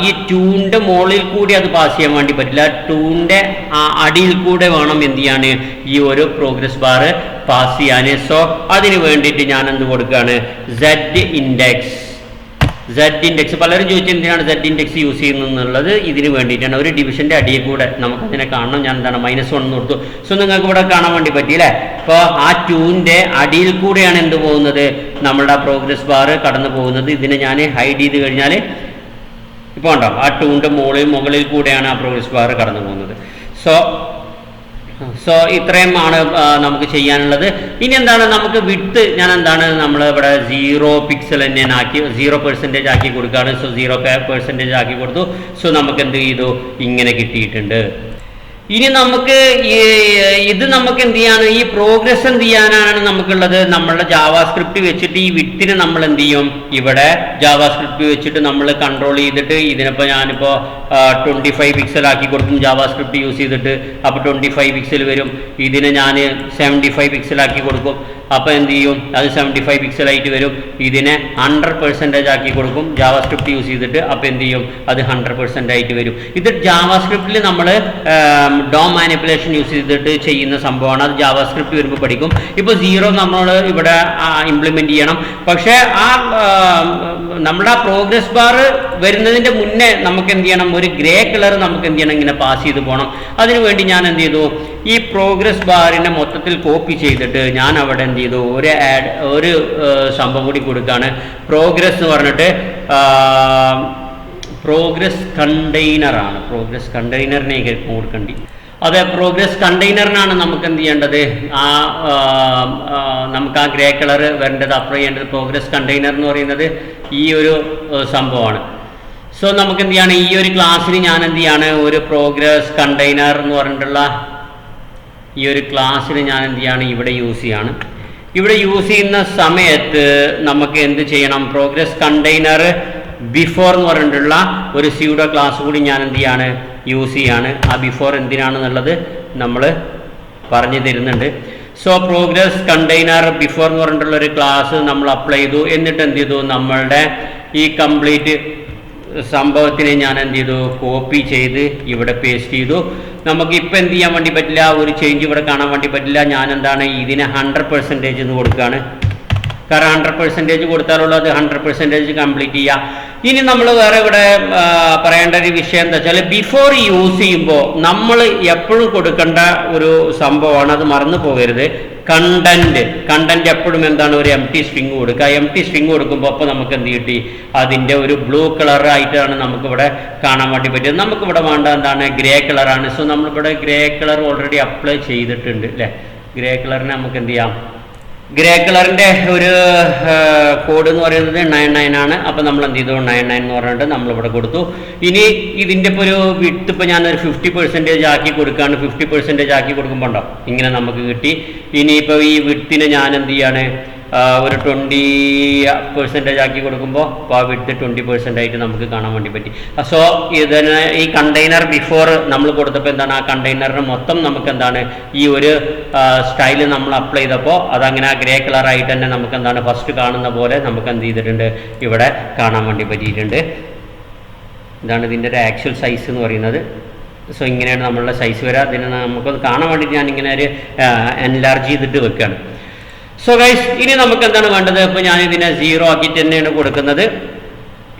ഈ ട്യൂണിൻ്റെ മുകളിൽ കൂടി അത് പാസ് ചെയ്യാൻ വേണ്ടി പറ്റില്ല. ട്യൂണിൻ്റെ അടിയിൽ കൂടെ വേണം എന്ത് ചെയ്യാൻ, ഈ ഒരു പ്രോഗ്രസ് ബാർ പാസ് ചെയ്യാൻ. സോ അതിന് വേണ്ടിയിട്ട് ഞാൻ എന്ത് കൊടുക്കുകയാണ്, Z ഇൻഡെക്സ്. പലരും ചോദിച്ചു എന്തിനാണ് Z ഇൻഡെക്സ് യൂസ് ചെയ്യുന്നത്. ഇതിന് വേണ്ടിയിട്ടാണ്. ഒരു ഡിവിഷൻ്റെ അടിയിൽ കൂടെ നമുക്കതിനെ കാണണം. ഞാൻ എന്താണ് -1 കൊടുത്തു. സോ നിങ്ങൾക്ക് ഇവിടെ കാണാൻ വേണ്ടി പറ്റിയില്ലേ. അപ്പോൾ ആ ട്യൂണിൻ്റെ അടിയിൽ കൂടെയാണ് എന്ത് പോകുന്നത്, നമ്മളുടെ പ്രോഗ്രസ് ബാർ കടന്നു പോകുന്നത്. ഇതിനെ ഞാൻ ഹൈഡ് ചെയ്ത് കഴിഞ്ഞാൽ ഇപ്പോൾ ഉണ്ടോ, ആ ട്യൂണിൻ്റെ മുകളിൽ കൂടെയാണ് ആ പ്രോഗ്രസ് ബാർ കടന്നു പോകുന്നത്. സോ ഇത്രയും ആണ് നമുക്ക് ചെയ്യാനുള്ളത്. ഇനി എന്താണ്, നമുക്ക് വിഡ്ത്ത് ഞാൻ എന്താണ്, നമ്മൾ ഇവിടെ 0 പിക്സൽ തന്നെ 0% ആക്കി കൊടുക്കുകയാണ്. സോ 0% ആക്കി കൊടുത്തു. സോ നമുക്ക് എന്ത് ചെയ്തു, ഇങ്ങനെ കിട്ടിയിട്ടുണ്ട്. ഇനി നമുക്ക് ഇത് നമുക്ക് എന്ത് ചെയ്യാണ്, ഈ പ്രോഗ്രസ് എന്ത് ചെയ്യാനാണ് നമുക്കുള്ളത്, നമ്മളുടെ ജാവാസ്ക്രിപ്റ്റ് വെച്ചിട്ട് ഈ വിഡ്ത്തിനെ നമ്മൾ എന്ത് ചെയ്യും, ഇവിടെ ജാവാസ്ക്രിപ്റ്റ് വെച്ചിട്ട് നമ്മൾ കൺട്രോൾ ചെയ്തിട്ട് ഇതിനിപ്പോൾ ഞാനിപ്പോൾ 25 പിക്സൽ ആക്കി കൊടുക്കും ജാവാസ്ക്രിപ്റ്റ് യൂസ് ചെയ്തിട്ട്. അപ്പോൾ 25 പിക്സൽ വരും. ഇതിനെ ഞാൻ 75 പിക്സൽ ആക്കി കൊടുക്കും. അപ്പോൾ എന്ത് ചെയ്യും, അത് 75 പിക്സലായിട്ട് വരും. ഇതിനെ 100% ആക്കി കൊടുക്കും ജാവാസ്ക്രിപ്റ്റ് യൂസ് ചെയ്തിട്ട്. അപ്പോൾ എന്ത് ചെയ്യും, അത് 100% ആയിട്ട് വരും. ഇത് ജാവാസ്ക്രിപ്റ്റിൽ നമ്മൾ ഡോം മാനിപ്പുലേഷൻ യൂസ് ചെയ്തിട്ട് ചെയ്യുന്ന സംഭവമാണ്. അത് ജാവാസ്ക്രിപ്റ്റ് വരുമ്പോൾ പഠിക്കും. ഇപ്പോൾ 0 നമ്മൾ ഇവിടെ ഇംപ്ലിമെൻറ്റ് ചെയ്യണം. പക്ഷേ ആ നമ്മുടെ ആ പ്രോഗ്രസ് ബാർ വരുന്നതിൻ്റെ മുന്നേ നമുക്ക് എന്ത് ചെയ്യണം, ഒരു ഗ്രേ കളർ നമുക്ക് എന്ത് ചെയ്യണം, ഇങ്ങനെ പാസ് ചെയ്ത് പോകണം. അതിനുവേണ്ടി ഞാൻ എന്ത് ചെയ്തു, ഈ പ്രോഗ്രസ് ബാറിനെ മൊത്തത്തിൽ കോപ്പി ചെയ്തിട്ട് ഞാൻ അവിടെ എന്ത് ചെയ്തു, ഒരു സംഭവം കൂടി കൊടുക്കുകയാണ്. പ്രോഗ്രസ് എന്ന് പറഞ്ഞിട്ട് പ്രോഗ്രസ് കണ്ടെയ്നറാണ്. പ്രോഗ്രസ് കണ്ടെയ്നറിനെ കൊടുക്കേണ്ടി. അതെ, പ്രോഗ്രസ് കണ്ടെയ്നറിനാണ് നമുക്ക് എന്ത് ചെയ്യേണ്ടത്, നമുക്ക് ആ ഗ്രേ കളർ വരേണ്ടത്, അപ്ലൈ ചെയ്യേണ്ടത്. പ്രോഗ്രസ് കണ്ടെയ്നർ എന്ന് പറയുന്നത് ഈ ഒരു സംഭവമാണ്. സോ നമുക്ക് എന്ത് ചെയ്യാണ്, ഈ ഒരു ക്ലാസ്സിന് ഞാൻ എന്ത് ചെയ്യാണ്, ഒരു പ്രോഗ്രസ് കണ്ടെയ്നർ എന്ന് പറഞ്ഞിട്ടുള്ള ഈ ഒരു ക്ലാസ്സിന് ഞാൻ എന്ത് ചെയ്യാണ്, ഇവിടെ യൂസ് ചെയ്യാണ്. ഇവിടെ യൂസ് ചെയ്യുന്ന സമയത്ത് നമുക്ക് എന്ത് ചെയ്യണം, പ്രോഗ്രസ് കണ്ടെയ്നർ ബിഫോർ എന്ന് പറഞ്ഞിട്ടുള്ള ഒരു സ്യൂഡോ ക്ലാസ് കൂടി ഞാൻ എന്ത് ചെയ്യാണ്, യൂസ് ചെയ്യാണ്. ആ ബിഫോർ എന്തിനാണെന്നുള്ളത് നമ്മൾ പറഞ്ഞു തരുന്നുണ്ട്. സോ പ്രോഗ്രസ് കണ്ടെയ്നർ ബിഫോർ എന്ന് പറഞ്ഞിട്ടുള്ള ഒരു ക്ലാസ് നമ്മൾ അപ്ലൈ ചെയ്തു. എന്നിട്ട് എന്ത് ചെയ്തു, നമ്മളുടെ ഈ കംപ്ലീറ്റ് സംഭവത്തിനെ ഞാൻ എന്ത് ചെയ്തു, കോപ്പി ചെയ്ത് ഇവിടെ പേസ്റ്റ് ചെയ്തു. നമുക്ക് ഇപ്പം എന്ത് ചെയ്യാൻ വേണ്ടി പറ്റില്ല, ഒരു ചേഞ്ച് ഇവിടെ കാണാൻ വേണ്ടി പറ്റില്ല. ഞാൻ എന്താണ്, ഇതിനെ 100% എന്ന് കൊടുക്കുകയാണ്. കാരണം 100% കൊടുത്താലുള്ള അത് 100% കംപ്ലീറ്റ് ചെയ്യുക. ഇനി നമ്മൾ വേറെ ഇവിടെ പറയേണ്ട ഒരു വിഷയം എന്താ വെച്ചാൽ, ബിഫോർ യൂസ് ചെയ്യുമ്പോൾ നമ്മൾ എപ്പോഴും കൊടുക്കേണ്ട ഒരു സംഭവമാണ്, അത് മറന്നു പോകരുത്. കണ്ടന്റ് എപ്പോഴും എന്താണ്, ഒരു എംപ്റ്റി സ്ട്രിങ് കൊടുക്കുക. എംപ്റ്റി സ്ട്രിങ് കൊടുക്കുമ്പോൾ അപ്പോൾ നമുക്ക് എന്ത് കിട്ടി, അതിൻ്റെ ഒരു ബ്ലൂ കളർ ആയിട്ടാണ് നമുക്കിവിടെ കാണാൻ വേണ്ടി പറ്റിയത്. നമുക്കിവിടെ വേണ്ട എന്താണ്, ഗ്രേ കളറാണ്. സോ നമ്മളിവിടെ ഗ്രേ കളർ ഓൾറെഡി അപ്ലൈ ചെയ്തിട്ടുണ്ട് അല്ലേ. ഗ്രേ കളറിനെ നമുക്ക് എന്ത് ചെയ്യാം, ഗ്രേ കളറിൻ്റെ ഒരു കോഡ് എന്ന് പറയുന്നത് 99 ആണ്. അപ്പോൾ നമ്മൾ എന്ത് ചെയ്തു 99 എന്ന് പറഞ്ഞിട്ട് നമ്മളിവിടെ കൊടുത്തു. ഇനി ഇതിൻ്റെ ഇപ്പോൾ ഒരു വിഡ്ത്ത് ഇപ്പോൾ ഞാനൊരു 50% ആക്കി കൊടുക്കുകയാണ്. 50% ആക്കി കൊടുക്കുമ്പോൾ ഉണ്ടോ ഇങ്ങനെ നമുക്ക് കിട്ടി. ഇനിയിപ്പോൾ ഈ വിഡ്ത്തിനെ ഞാൻ എന്ത് ചെയ്യാണ് ഒരു 20% ആക്കി കൊടുക്കുമ്പോൾ അപ്പോൾ ആ വിഡ്ത്ത് 20% ആയിട്ട് നമുക്ക് കാണാൻ വേണ്ടി പറ്റി. സോ ഇതിന് ഈ കണ്ടെയ്നർ ബിഫോർ നമ്മൾ കൊടുത്തപ്പോൾ എന്താണ് ആ കണ്ടെയ്നറിന് മൊത്തം നമുക്ക് എന്താണ് ഈ ഒരു സ്റ്റൈല് നമ്മൾ അപ്ലൈ ചെയ്തപ്പോൾ അതങ്ങനെ ആ ഗ്രേ കളറായിട്ട് തന്നെ നമുക്ക് എന്താണ് ഫസ്റ്റ് കാണുന്ന പോലെ നമുക്ക് എന്ത് ചെയ്തിട്ടുണ്ട് ഇവിടെ കാണാൻ വേണ്ടി പറ്റിയിട്ടുണ്ട്. ഇതാണ് ഇതിൻ്റെ ഒരു ആക്ച്വൽ സൈസ് എന്ന് പറയുന്നത്. സോ ഇങ്ങനെയാണ് നമ്മളുടെ സൈസ് വരിക. അതിന് നമുക്കൊന്ന് കാണാൻ വേണ്ടിയിട്ട് ഞാൻ ഇങ്ങനെ ഒരു എൻലാർജ് ചെയ്തിട്ട് വെക്കുകയാണ്. സോ ഗൈസ് ഇനി നമുക്ക് എന്താണ് വേണ്ടത്? ഇപ്പോൾ ഞാൻ ഇതിനെ 0 ആക്കിയിട്ട് തന്നെയാണ് കൊടുക്കുന്നത്.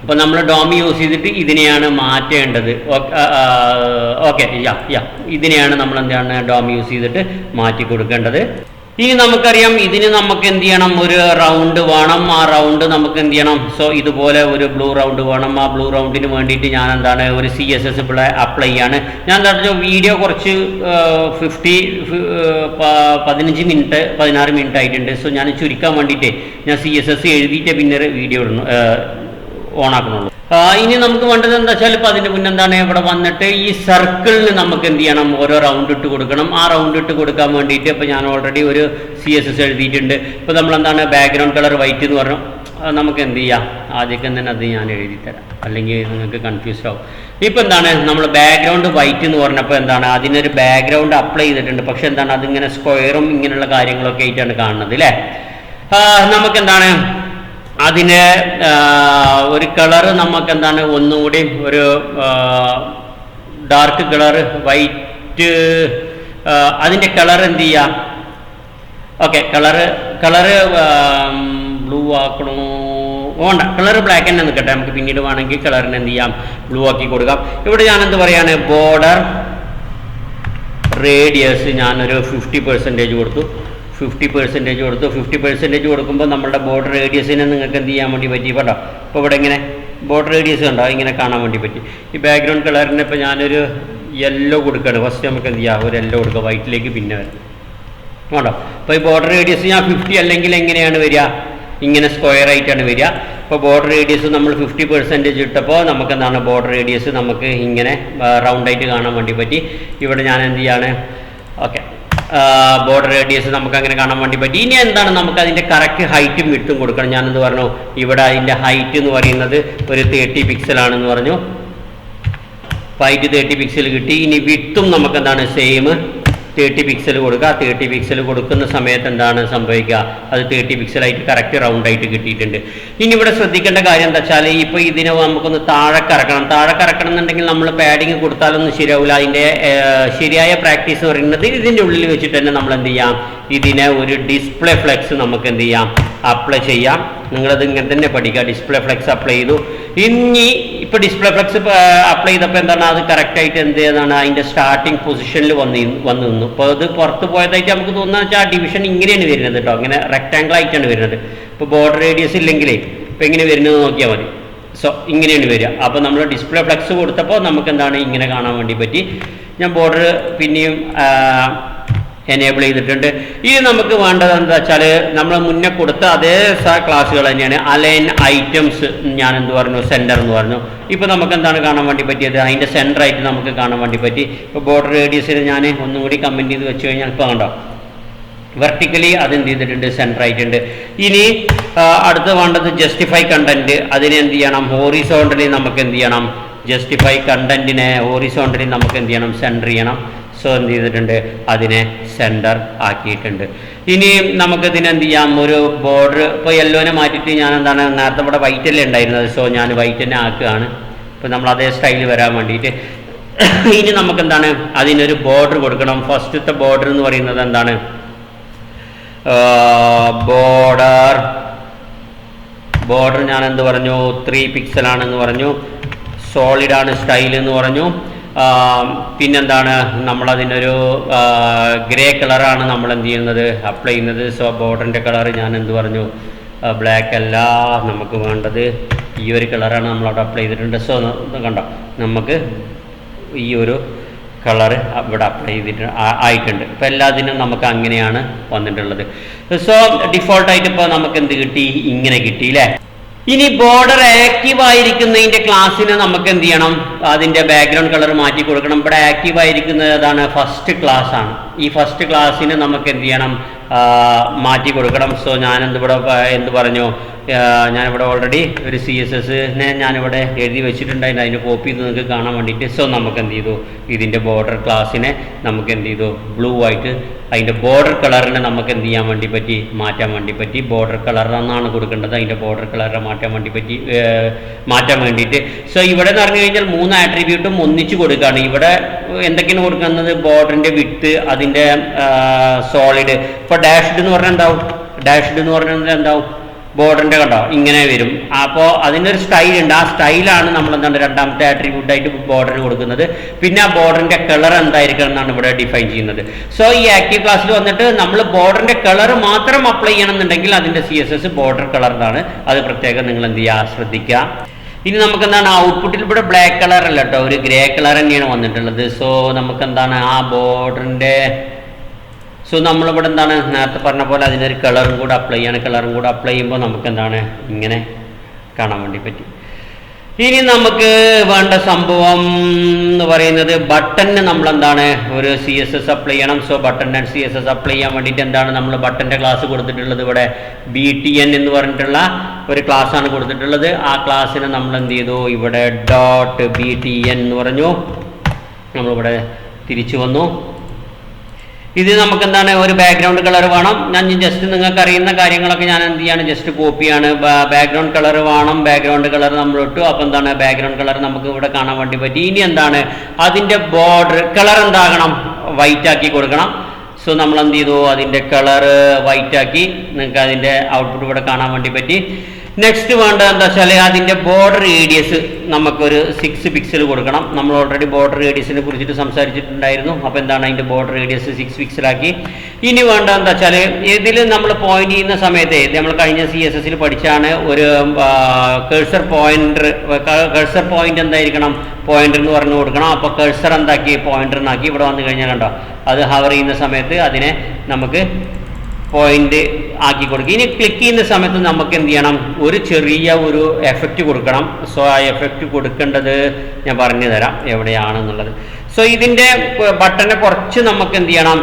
അപ്പോൾ നമ്മൾ ഡോമി യൂസ് ചെയ്തിട്ട് ഇതിനെയാണ് മാറ്റേണ്ടത്. ഓക്കെ ഇതിനെയാണ് നമ്മൾ എന്താണ് ഡോമി യൂസ് ചെയ്തിട്ട് മാറ്റി കൊടുക്കേണ്ടത്. ഇനി നമുക്കറിയാം ഇതിന് നമുക്ക് എന്ത് ചെയ്യണം ഒരു റൗണ്ട് വേണം. ആ റൗണ്ട് നമുക്ക് എന്ത് ചെയ്യണം സോ ഇതുപോലെ ഒരു ബ്ലൂ റൗണ്ട് വേണം. ആ ബ്ലൂ റൗണ്ടിന് വേണ്ടിയിട്ട് ഞാൻ എന്താണ് ഒരു CSS അപ്ലൈ ചെയ്യാണ്. ഞാൻ എന്താ വെച്ചാൽ വീഡിയോ കുറച്ച് 15 മിനിറ്റ് 16 മിനിറ്റ് ആയിട്ടുണ്ട്. സോ ഞാൻ ചുരുക്കാൻ വേണ്ടിയിട്ട് ഞാൻ CSS എഴുതിയിട്ട് പിന്നെ വീഡിയോ ഇടുന്നു ഓണാക്കണുള്ളൂ. ഇനി നമുക്ക് വേണ്ടത് എന്താ വെച്ചാൽ ഇപ്പോൾ അതിൻ്റെ മുന്നേ എന്താണ് ഇവിടെ വന്നിട്ട് ഈ സർക്കിളിന് നമുക്ക് എന്ത് ചെയ്യണം ഓരോ റൗണ്ട് ഇട്ട് കൊടുക്കണം. ആ റൗണ്ട് ഇട്ട് കൊടുക്കാൻ വേണ്ടിയിട്ട് ഇപ്പോൾ ഞാൻ ഓൾറെഡി ഒരു CSS എഴുതിയിട്ടുണ്ട്. ഇപ്പോൾ നമ്മളെന്താണ് ബാക്ക്ഗ്രൗണ്ട് കളർ വൈറ്റ് എന്ന് പറഞ്ഞു. നമുക്ക് എന്ത് ചെയ്യാം ആദ്യമൊക്കെ തന്നെ അത് ഞാൻ എഴുതി തരാം, അല്ലെങ്കിൽ നിങ്ങൾക്ക് കൺഫ്യൂസ് ആവും. ഇപ്പോൾ എന്താണ് നമ്മൾ ബാക്ക്ഗ്രൗണ്ട് വൈറ്റ് എന്ന് പറഞ്ഞപ്പോൾ എന്താണ് അതിനൊരു ബാക്ക്ഗ്രൗണ്ട് അപ്ലൈ ചെയ്തിട്ടുണ്ട്. പക്ഷെ എന്താണ് അതിങ്ങനെ സ്ക്വയറും ഇങ്ങനെയുള്ള കാര്യങ്ങളൊക്കെ ആയിട്ടാണ് കാണുന്നത് അല്ലേ. നമുക്കെന്താണ് അതിന് ഒരു കളറ് നമുക്ക് എന്താണ് ഒന്നുകൂടി ഒരു ഡാർക്ക് കളറ് വൈറ്റ് അതിൻ്റെ കളർ എന്ത് ചെയ്യാം ഓക്കെ കളറ് ബ്ലൂ ആക്കണോ വേണ്ട കളർ ബ്ലാക്ക് തന്നെ നിൽക്കട്ടെ. നമുക്ക് പിന്നീട് വേണമെങ്കിൽ കളറിന് എന്ത് ചെയ്യാം ബ്ലൂ ആക്കി കൊടുക്കാം. ഇവിടെ ഞാൻ എന്ത് പറയാണ് ബോർഡർ റേഡിയസ് ഞാനൊരു 50% കൊടുത്തു. 50% കൊടുക്കുമ്പോൾ നമ്മുടെ ബോർഡർ റേഡിയസിനെ നിങ്ങൾക്ക് എന്ത് ചെയ്യാൻ വേണ്ടി പറ്റി കേട്ടോ. ഇപ്പോൾ ഇവിടെ ഇങ്ങനെ ബോർഡർ റേഡിയസ് കണ്ടോ ഇങ്ങനെ കാണാൻ വേണ്ടി പറ്റി. ഈ ബാക്ക്ഗ്രൗണ്ട് കളറിന് ഇപ്പോൾ ഞാനൊരു യെല്ലോ കൊടുക്കുകയാണ്. ഫസ്റ്റ് നമുക്ക് എന്ത് ചെയ്യാം ഒരു യെല്ലോ കൊടുക്കുക, വൈറ്റിലേക്ക് പിന്നെ വരാം കേട്ടോ. അപ്പോൾ ഈ ബോർഡർ റേഡിയസ് ഞാൻ 50 അല്ലെങ്കിൽ എങ്ങനെയാണ് വരിക ഇങ്ങനെ സ്ക്വയർ ആയിട്ടാണ് വരിക. ഇപ്പോൾ ബോർഡർ റേഡിയസ് നമ്മൾ 50% ഇട്ടപ്പോൾ നമുക്ക് എന്താണ് ബോർഡർ റേഡിയസ് നമുക്ക് ഇങ്ങനെ റൗണ്ടായിട്ട് കാണാൻ വേണ്ടി പറ്റി. ഇവിടെ ഞാൻ എന്ത് ചെയ്യാണ് ഓക്കെ ബോർഡർ റേഡിയസ് നമുക്ക് അങ്ങനെ കാണാൻ വേണ്ടി പറ്റി. ഇനി എന്താണ് നമുക്ക് അതിൻ്റെ കറക്റ്റ് ഹൈറ്റും വിട്ടും കൊടുക്കണം. ഞാനെന്ത് പറഞ്ഞു ഇവിടെ അതിൻ്റെ ഹൈറ്റ് എന്ന് പറയുന്നത് ഒരു 30 പിക്സലാണെന്ന് പറഞ്ഞു. ഹൈറ്റ് 30 പിക്സൽ കിട്ടി. ഇനി വിട്ടും നമുക്ക് എന്താണ് സെയിം 30 പിക്സൽ കൊടുക്കുക. 30 പിക്സൽ കൊടുക്കുന്ന സമയത്ത് എന്താണ് സംഭവിക്കുക അത് 30 പിക്സലായിട്ട് കറക്റ്റ് റൗണ്ടായിട്ട് കിട്ടിയിട്ടുണ്ട്. ഇനി ഇവിടെ ശ്രദ്ധിക്കേണ്ട കാര്യം എന്താ വെച്ചാൽ ഇപ്പോൾ ഇതിനെ നമുക്കൊന്ന് താഴെ കറക്കണം എന്നുണ്ടെങ്കിൽ നമ്മൾ പാഡിങ് കൊടുത്താലൊന്നും ശരിയാവില്ല. അതിൻ്റെ ശരിയായ പ്രാക്ടീസ് എന്ന് പറയുന്നത് ഇതിൻ്റെ ഉള്ളിൽ വെച്ചിട്ട് തന്നെ നമ്മൾ എന്ത് ചെയ്യാം ഇതിനെ ഒരു ഡിസ്പ്ലേ ഫ്ലെക്സ് നമുക്ക് എന്ത് ചെയ്യാം അപ്ലൈ ചെയ്യാം. നിങ്ങളത് ഇങ്ങനെ തന്നെ പഠിക്കുക. ഡിസ്പ്ലേ ഫ്ലെക്സ് അപ്ലൈ ചെയ്തു. ഇനി ഇപ്പോൾ ഡിസ്പ്ലേ ഫ്ലെക്സ് അപ്ലൈ ചെയ്തപ്പോൾ എന്താണ് അത് കറക്റ്റായിട്ട് എന്ത് ചെയ്യുന്നതാണ് അതിൻ്റെ സ്റ്റാർട്ടിങ് പൊസിഷനിൽ വന്ന് നിന്നു. അപ്പോൾ അത് പുറത്ത് പോയതായിട്ട് നമുക്ക് തോന്നുന്നത് വെച്ചാൽ ആ ഡിവിഷൻ ഇങ്ങനെയാണ് വരുന്നത് കേട്ടോ. അങ്ങനെ റെക്റ്റാങ്കിൾ ആയിട്ടാണ് വരുന്നത്. ഇപ്പോൾ ബോർഡർ റേഡിയസ് ഇല്ലെങ്കിലേ ഇപ്പോൾ എങ്ങനെ വരുന്നത് നോക്കിയാൽ മതി. സോ ഇങ്ങനെയാണ് വരിക. അപ്പോൾ നമ്മൾ ഡിസ്പ്ലേ ഫ്ലെക്സ് കൊടുത്തപ്പോൾ നമുക്ക് എന്താണ് ഇങ്ങനെ കാണാൻ വേണ്ടി പറ്റി. ഞാൻ ബോർഡർ പിന്നെയും എനേബിൾ ചെയ്തിട്ടുണ്ട്. ഇനി നമുക്ക് വേണ്ടത് എന്താ വെച്ചാൽ നമ്മൾ മുന്നേ കൊടുത്ത അതേ ക്ലാസ്സുകൾ തന്നെയാണ്. അലൈൻ ഐറ്റംസ് ഞാൻ എന്ത് പറഞ്ഞു സെൻറ്റർ എന്ന് പറഞ്ഞു. ഇപ്പോൾ നമുക്ക് എന്താണ് കാണാൻ വേണ്ടി പറ്റിയത് അതിൻ്റെ സെൻറ്ററായിട്ട് നമുക്ക് കാണാൻ വേണ്ടി പറ്റി. ഇപ്പോൾ ബോർഡർ റേഡിയസിന് ഞാൻ ഒന്നും കൂടി കമൻറ്റ് ചെയ്ത് വെച്ച് കഴിഞ്ഞാൽ ഇപ്പോൾ കണ്ടോ വെർട്ടിക്കലി അതെന്ത് ചെയ്തിട്ടുണ്ട് സെൻറ്ററായിട്ടുണ്ട്. ഇനി അടുത്ത് വേണ്ടത് ജസ്റ്റിഫൈ കണ്ടൻറ്റ്. അതിനെ എന്ത് ചെയ്യണം ഹോറിസോണ്ടലി നമുക്ക് എന്ത് ചെയ്യണം ജസ്റ്റിഫൈ കണ്ടൻറ്റിനെ ഹോറിസോണ്ടലി നമുക്ക് എന്ത് ചെയ്യണം സെൻറ്റർ ചെയ്യണം. സോ എന്ത് ചെയ്തിട്ടുണ്ട് അതിനെ സെൻറ്റർ ആക്കിയിട്ടുണ്ട്. ഇനി നമുക്കിതിനെ എന്ത് ചെയ്യാം ഒരു ബോർഡർ ഇപ്പോൾ യെല്ലോനെ മാറ്റിയിട്ട് ഞാൻ എന്താണ് നേരത്തെ ഇവിടെ വൈറ്റ് അല്ലേ ഉണ്ടായിരുന്നത്. സോ ഞാൻ വൈറ്റ് തന്നെ ആക്കുകയാണ്. ഇപ്പോൾ നമ്മൾ അതേ സ്റ്റൈലിൽ വരാൻ വേണ്ടിയിട്ട്. ഇനി നമുക്കെന്താണ് അതിനൊരു ബോർഡർ കൊടുക്കണം. ഫസ്റ്റത്തെ ബോർഡർ എന്ന് പറയുന്നത് എന്താണ് ബോർഡർ ഞാൻ എന്ത് പറഞ്ഞു 3 പിക്സലാണെന്ന് പറഞ്ഞു. സോളിഡാണ് സ്റ്റൈൽ എന്ന് പറഞ്ഞു. പിന്നെന്താണ് നമ്മളതിനൊരു ഗ്രേ കളറാണ് നമ്മൾ എന്ത് ചെയ്യുന്നത് അപ്ലൈ ചെയ്യുന്നത്. സോ ബോർഡറിൻ്റെ കളർ ഞാൻ എന്ത് പറഞ്ഞു ബ്ലാക്ക് അല്ല നമുക്ക് വേണ്ടത് ഈ ഒരു കളറാണ് നമ്മളവിടെ അപ്ലൈ ചെയ്തിട്ടുണ്ട്. സോ കണ്ടോ നമുക്ക് ഈ ഒരു കളർ ഇവിടെ അപ്ലൈ ചെയ്തിട്ട് ആയിട്ടുണ്ട്. ഇപ്പോൾ എല്ലാത്തിനും നമുക്ക് അങ്ങനെയാണ് വന്നിട്ടുള്ളത്. സോ ഡിഫോൾട്ടായിട്ട് ഇപ്പോൾ നമുക്ക് എന്ത് കിട്ടി, ഇങ്ങനെ കിട്ടി അല്ലേ. ഇനി ബോർഡർ ആക്റ്റീവ് ആയിരിക്കുന്നതിൻ്റെ ക്ലാസ്സിന് നമുക്ക് എന്ത് ചെയ്യണം, അതിൻ്റെ ബാക്ക്ഗ്രൗണ്ട് കളർ മാറ്റി കൊടുക്കണം. ഇവിടെ ആക്റ്റീവ് ആയിരിക്കുന്നത് അതാണ്, ഫസ്റ്റ് ക്ലാസ് ആണ്. ഈ ഫസ്റ്റ് ക്ലാസ്സിന് നമുക്ക് എന്ത് ചെയ്യണം, മാറ്റി കൊടുക്കണം. സോ ഞാനെന്തിവിടെ എന്ത് പറഞ്ഞു, ഞാനിവിടെ ഓൾറെഡി ഒരു CSSനെ ഞാനിവിടെ എഴുതി വെച്ചിട്ടുണ്ടായിരുന്നു, അതിന് കോപ്പി ചെയ്ത് നിങ്ങൾക്ക് കാണാൻ വേണ്ടിയിട്ട്. സോ നമുക്ക് എന്ത് ചെയ്തു, ഇതിൻ്റെ ബോർഡർ ക്ലാസ്സിനെ നമുക്ക് എന്ത് ചെയ്തു, ബ്ലൂ ആയിട്ട് അതിൻ്റെ ബോർഡർ കളറിനെ നമുക്ക് എന്ത് ചെയ്യാൻ വേണ്ടി പറ്റി, മാറ്റാൻ വേണ്ടി പറ്റി. ബോർഡർ കളർ എന്നാണ് കൊടുക്കേണ്ടത്, അതിൻ്റെ ബോർഡർ കളറിനെ മാറ്റാൻ വേണ്ടിയിട്ട്. സോ ഇവിടെ എന്ന് പറഞ്ഞു കഴിഞ്ഞാൽ 3 ആട്രിബ്യൂട്ടും ഒന്നിച്ച് കൊടുക്കുകയാണ്. ഇവിടെ എന്തൊക്കെയാണ് കൊടുക്കുന്നത്, ബോർഡറിൻ്റെ വിഡ്ത്ത്, അതിൻ്റെ സോളിഡ്. ഇപ്പോൾ ഡാഷ്ഡ് എന്ന് പറഞ്ഞാൽ എന്താവും, ബോർഡറിൻ്റെ കണ്ടോ ഇങ്ങനെ വരും. അപ്പോൾ അതിനൊരു സ്റ്റൈൽ ഉണ്ട്, ആ സ്റ്റൈലാണ് നമ്മൾ എന്താണ് രണ്ടാമത്തെ ആട്രിബ്യൂട്ടായിട്ട് ബോർഡറിന് കൊടുക്കുന്നത്. പിന്നെ ആ ബോർഡറിൻ്റെ കളർ എന്തായിരിക്കണം എന്നാണ് ഇവിടെ ഡിഫൈൻ ചെയ്യുന്നത്. സോ ഈ ആക്റ്റീവ് ക്ലാസ്സിൽ വന്നിട്ട് നമ്മൾ ബോർഡറിൻ്റെ കളർ മാത്രം അപ്ലൈ ചെയ്യണമെന്നുണ്ടെങ്കിൽ അതിൻ്റെ CSS ബോർഡർ കളറിനാണ്. അത് പ്രത്യേകം നിങ്ങൾ എന്ത് ചെയ്യുക, ശ്രദ്ധിക്കുക. ഇനി നമുക്ക് എന്താണ്, ഔട്ട്പുട്ടിൽ ഇവിടെ ബ്ലാക്ക് കളർ അല്ല കേട്ടോ, ഒരു ഗ്രേ കളർ തന്നെയാണ് വന്നിട്ടുള്ളത്. സോ നമുക്ക് എന്താണ് ആ ബോർഡറിൻ്റെ, സോ നമ്മളിവിടെ എന്താണ് നേരത്തെ പറഞ്ഞ പോലെ അതിനൊരു കളറും കൂടെ അപ്ലൈ ചെയ്യണം. കളറും കൂടെ അപ്ലൈ ചെയ്യുമ്പോൾ നമുക്ക് എന്താണ് ഇങ്ങനെ കാണാൻ വേണ്ടി പറ്റി. ഇനി നമുക്ക് വേണ്ട സംഭവം എന്ന് പറയുന്നത് ബട്ടണിന് നമ്മളെന്താണ് ഒരു CSS അപ്ലൈ ചെയ്യണം. So button and CSS apply ചെയ്യാൻ വേണ്ടിയിട്ട് എന്താണ് നമ്മൾ ബട്ടൻ്റെ ക്ലാസ് കൊടുത്തിട്ടുള്ളത്, ഇവിടെ BTN എന്ന് പറഞ്ഞിട്ടുള്ള ഒരു ക്ലാസ്സാണ് കൊടുത്തിട്ടുള്ളത്. ആ ക്ലാസ്സിനെ നമ്മൾ എന്ത് ചെയ്തു, ഇവിടെ .btn എന്ന് പറഞ്ഞു, നമ്മളിവിടെ തിരിച്ചു വന്നു. ഇത് നമുക്ക് എന്താണ് ഒരു ബാക്ക്ഗ്രൗണ്ട് കളർ വേണം. ഞാൻ ജസ്റ്റ് നിങ്ങൾക്ക് അറിയുന്ന കാര്യങ്ങളൊക്കെ ഞാൻ എന്ത് ചെയ്യാണ്, ജസ്റ്റ് കോപ്പിയാണ്. ബാക്ക്ഗ്രൗണ്ട് കളർ വേണം, ബാക്ക്ഗ്രൗണ്ട് കളർ നമ്മൾ ഇട്ടു. അപ്പോൾ എന്താണ് ബാക്ക്ഗ്രൗണ്ട് കളർ നമുക്ക് ഇവിടെ കാണാൻ വേണ്ടി പറ്റി. ഇനി എന്താണ് അതിൻ്റെ ബോർഡർ കളർ എന്താകണം, വൈറ്റ് ആക്കി കൊടുക്കണം. സോ നമ്മൾ എന്ത് ചെയ്തു, അതിൻ്റെ കളർ വൈറ്റ് ആക്കി, നിങ്ങൾക്ക് അതിൻ്റെ ഔട്ട്പുട്ട് ഇവിടെ കാണാൻ വേണ്ടി പറ്റി. നെക്സ്റ്റ് വേണ്ടത് എന്താ വെച്ചാൽ അതിൻ്റെ ബോർഡർ റേഡിയസ് നമുക്കൊരു 6 പിക്സൽ കൊടുക്കണം. നമ്മൾ ഓൾറെഡി ബോർഡർ റേഡിയസിനെ കുറിച്ചിട്ട് സംസാരിച്ചിട്ടുണ്ടായിരുന്നു. അപ്പോൾ എന്താണ് അതിൻ്റെ ബോർഡർ റേഡിയസ് 6 പിക്സലാക്കി. ഇനി വേണ്ടത് എന്താ വെച്ചാൽ ഇതിൽ നമ്മൾ പോയിന്റ് ചെയ്യുന്ന സമയത്ത് നമ്മൾ കഴിഞ്ഞ CSSൽ പഠിച്ചാണ് ഒരു കഴ്സർ പോയിന്റ് എന്തായിരിക്കണം, പോയിന്റർ എന്ന് പറഞ്ഞു കൊടുക്കണം. അപ്പോൾ കഴ്സർ എന്താക്കി, പോയിന്ററിനാക്കി. ഇവിടെ വന്നു കഴിഞ്ഞാൽ കണ്ടോ, അത് ഹവർ ചെയ്യുന്ന സമയത്ത് അതിനെ നമുക്ക് പോയിന്റ് ആക്കി കൊടുക്കുക. ഇനി ക്ലിക്ക് ചെയ്യുന്ന സമയത്ത് നമുക്ക് എന്ത് ചെയ്യണം, ഒരു ചെറിയ ഒരു എഫക്റ്റ് കൊടുക്കണം. സോ ആ എഫക്റ്റ് കൊടുക്കേണ്ടത് ഞാൻ പറഞ്ഞു തരാം എവിടെയാണെന്നുള്ളത്. സോ ഇതിൻ്റെ ബട്ടനെ കുറച്ച് നമുക്ക് എന്ത് ചെയ്യണം,